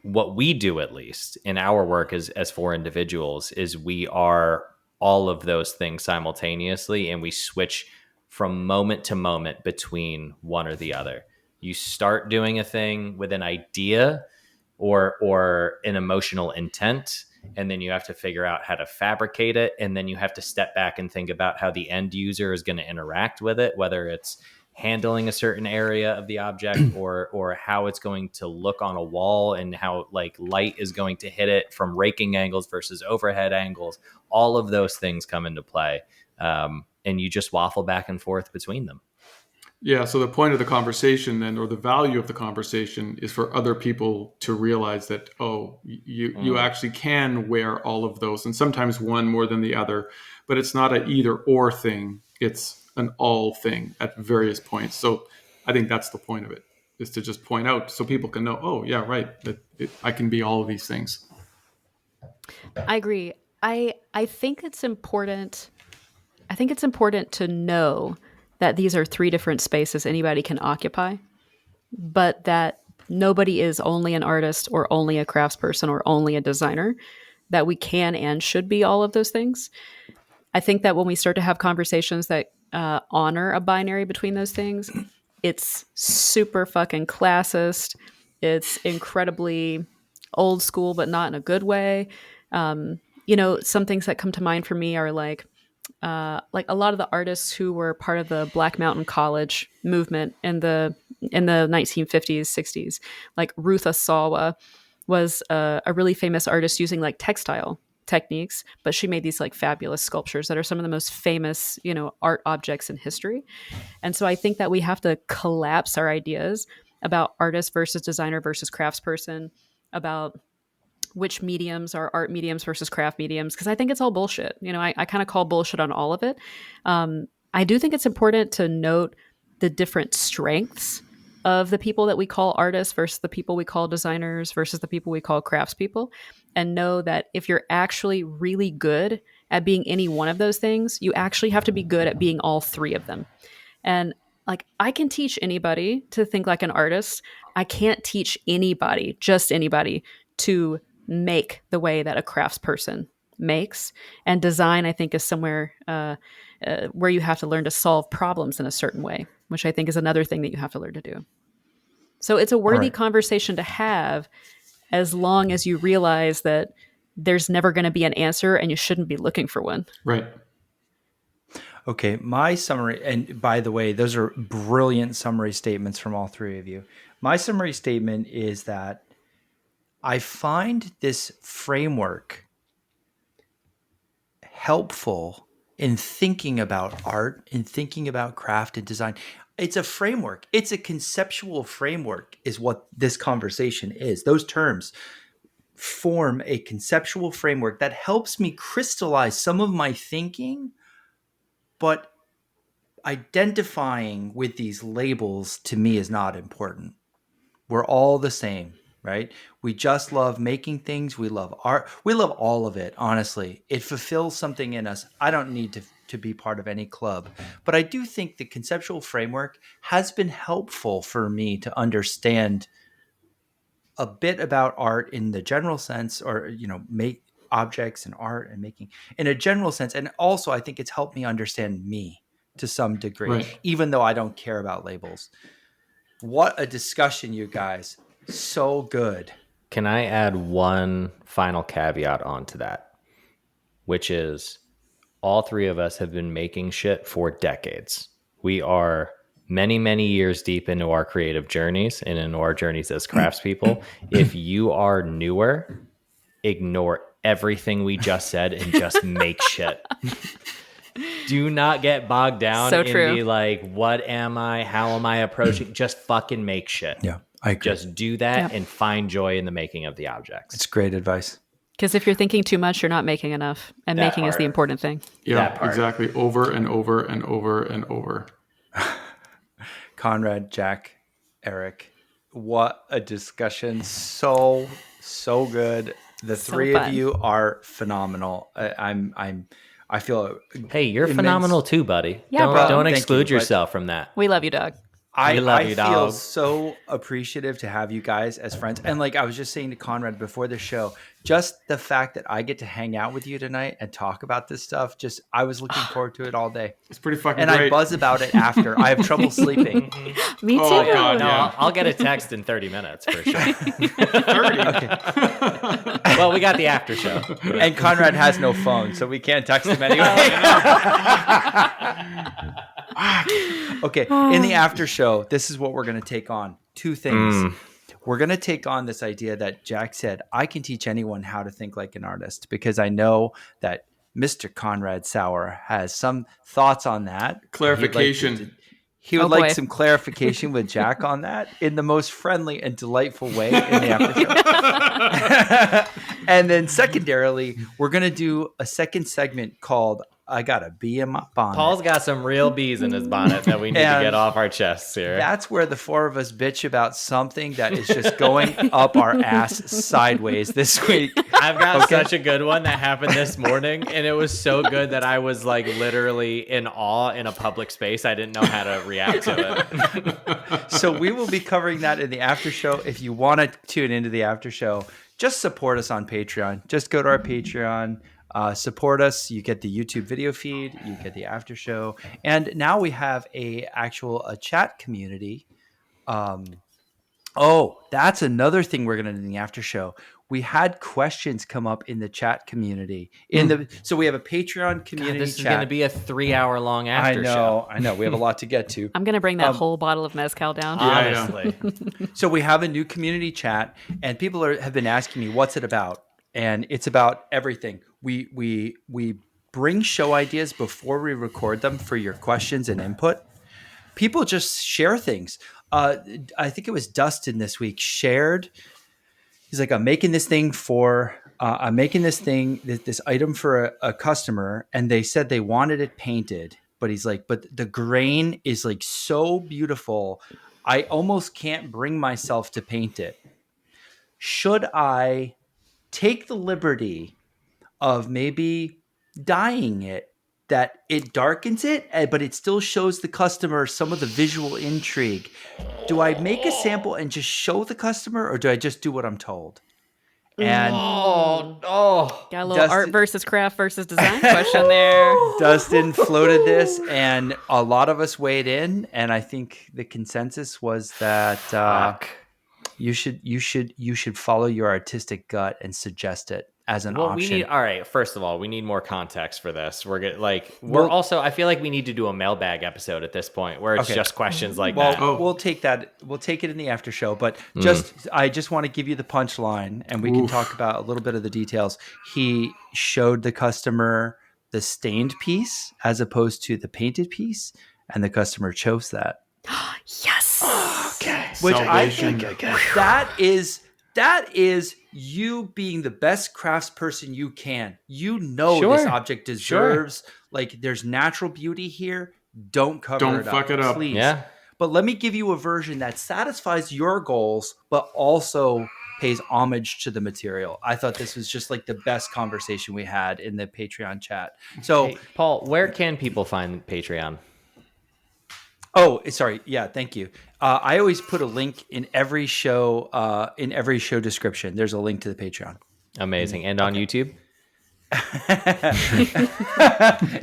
what we do, at least in our work as four individuals, is we are all of those things simultaneously, and we switch from moment to moment between one or the other. You start doing a thing with an idea or an emotional intent, and then you have to figure out how to fabricate it, and then you have to step back and think about how the end user is going to interact with it, whether it's handling a certain area of the object or how it's going to look on a wall, and how like light is going to hit it from raking angles versus overhead angles. All of those things come into play, and you just waffle back and forth between them. Yeah, so the point of the conversation then, or the value of the conversation, is for other people to realize that, you actually can wear all of those, and sometimes one more than the other, but it's not an either or thing, it's an all thing at various points. So I think that's the point of it, is to just point out so people can know, oh yeah, right, that I can be all of these things. I agree. I think it's important. I think it's important to know that these are three different spaces anybody can occupy, but that nobody is only an artist or only a craftsperson or only a designer, that we can and should be all of those things. I think that when we start to have conversations that honor a binary between those things, it's super fucking classist. It's incredibly old school, but not in a good way. Some things that come to mind for me are like a lot of the artists who were part of the Black Mountain College movement in the 1950s, 60s, like Rutha Sawa was a really famous artist using like textile techniques, but she made these like fabulous sculptures that are some of the most famous, art objects in history. And so I think that we have to collapse our ideas about artist versus designer versus craftsperson, about which mediums are art mediums versus craft mediums, because I think it's all bullshit. I kind of call bullshit on all of it. I do think it's important to note the different strengths of the people that we call artists versus the people we call designers versus the people we call craftspeople, and know that if you're actually really good at being any one of those things, you actually have to be good at being all three of them. And like I can teach anybody to think like an artist. I can't teach anybody, just anybody, to make the way that a craftsperson makes. And design, I think, is somewhere where you have to learn to solve problems in a certain way, which I think is another thing that you have to learn to do. So it's a worthy right. conversation to have, as long as you realize that there's never going to be an answer and you shouldn't be looking for one. Right. Okay, my summary, and by the way, those are brilliant summary statements from all three of you. My summary statement is that I find this framework helpful in thinking about art, in thinking about craft and design. It's a framework. It's a conceptual framework is what this conversation is. Those terms form a conceptual framework that helps me crystallize some of my thinking, but identifying with these labels to me is not important. We're all the same, right? We just love making things. We love art. We love all of it, honestly. It fulfills something in us. I don't need to be part of any club. But I do think the conceptual framework has been helpful for me to understand a bit about art in the general sense, or, make objects and art and making in a general sense. And also, I think it's helped me understand me to some degree, Right. even though I don't care about labels. What a discussion, you guys. So good. Can I add one final caveat onto that, which is all three of us have been making shit for decades. We are many, many years deep into our creative journeys and into our journeys as craftspeople. If you are newer, ignore everything we just said and just make shit. Do not get bogged down So in true. the like, what am I? How am I approaching? Just fucking make shit. Yeah, I agree. Just do that Yep. and find joy in the making of the objects. It's great advice. Because if you're thinking too much, you're not making enough. And That making is the part. important thing. Yeah, That part. exactly. Over and over and over and over. Konrad, Jack, Eric, what a discussion. So good. The So three fun. of you are phenomenal. I feel Hey, you're immense- phenomenal too, buddy. Yeah, don't bro. don't Thank exclude you, but- yourself from that. We love you, dog. We love you, feel dog. so appreciative to have you guys as friends. And like I was just saying to Konrad before the show, just the fact that I get to hang out with you tonight and talk about this stuff, I was looking forward to it all day. It's pretty fucking And great. I buzz about it after. I have trouble sleeping. Me too. Oh, God, No, yeah. I'll get a text in 30 minutes for sure. 30. Well, we got the after show. And Konrad has no phone, so we can't text him anyway. Okay, in the after show, this is what we're going to take on. Two things. We're going to take on this idea that Jack said, I can teach anyone how to think like an artist, because I know that Mr. Konrad Sauer has some thoughts on that. Clarification. He would Oh, like boy. some clarification with Jack on that in the most friendly and delightful way in the after show. And then secondarily, we're going to do a second segment called I Got a Bee in My Bonnet. Paul's got some real bees in his bonnet that we need to And get off our chests here. That's where the four of us bitch about something that is just going up our ass sideways this week. I've got such a good one that happened this morning, and it was so good that I was like literally in awe in a public space. I didn't know how to react to it. So we will be covering that in the after show. If you want to tune into the after show, just support us on Patreon. Just go to our Patreon. Support us. You get the YouTube video feed. You get the after show, and now we have a chat community. Oh, that's another thing we're gonna do in the after show. We had questions come up in the chat community. So we have a Patreon community. This is chat. going to be a 3-hour long after show. I know. We have a lot to get to. I'm going to bring that whole bottle of mezcal down. Honestly. So we have a new community chat, and people have been asking me, what's it about? And it's about everything. We bring show ideas before we record them for your questions and input. People just share things. I think it was Dustin this week shared. He's like, I'm making this thing, this item for a customer, and they said they wanted it painted. But he's like, but the grain is like so beautiful, I almost can't bring myself to paint it. Should I take the liberty of maybe dyeing it that it darkens it, but it still shows the customer some of the visual intrigue. Do I make a sample and just show the customer, or do I just do what I'm told? And got a little art versus craft versus design question there. Dustin floated this, and a lot of us weighed in, and I think the consensus was that you should follow your artistic gut and suggest it as an option. All right. First of all, we need more context for this. I feel like we need to do a mailbag episode at this point where it's just questions like that. We'll take that. We'll take it in the after show. But I just want to give you the punchline, and we can talk about a little bit of the details. He showed the customer the stained piece as opposed to the painted piece, and the customer chose that. Yes. Okay. Which Salvation. I think that is you being the best craftsperson you can. You know this object deserves, like, there's natural beauty here. Don't fuck it up. Please. Yeah. But let me give you a version that satisfies your goals, but also pays homage to the material. I thought this was just like the best conversation we had in the Patreon chat. So, hey, Paul, where can people find Patreon? Oh, sorry. Yeah, thank you. I always put a link in every show description. There's a link to the Patreon. Amazing. And on YouTube?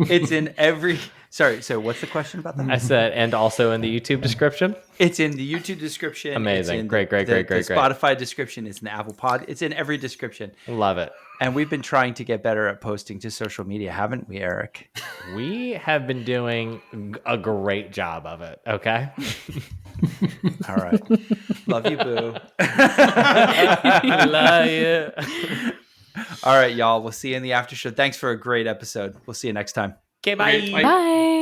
It's in every... Sorry, so what's the question about that? I said, and also in the YouTube description? It's in the YouTube description. Amazing. Great. The Spotify description. It's in the Apple Pod. It's in every description. Love it. And we've been trying to get better at posting to social media, haven't we, Eric? We have been doing a great job of it, okay? All right. Love you, boo. Love you. All right, y'all. We'll see you in the after show. Thanks for a great episode. We'll see you next time. Okay, bye. Okay, bye. Bye.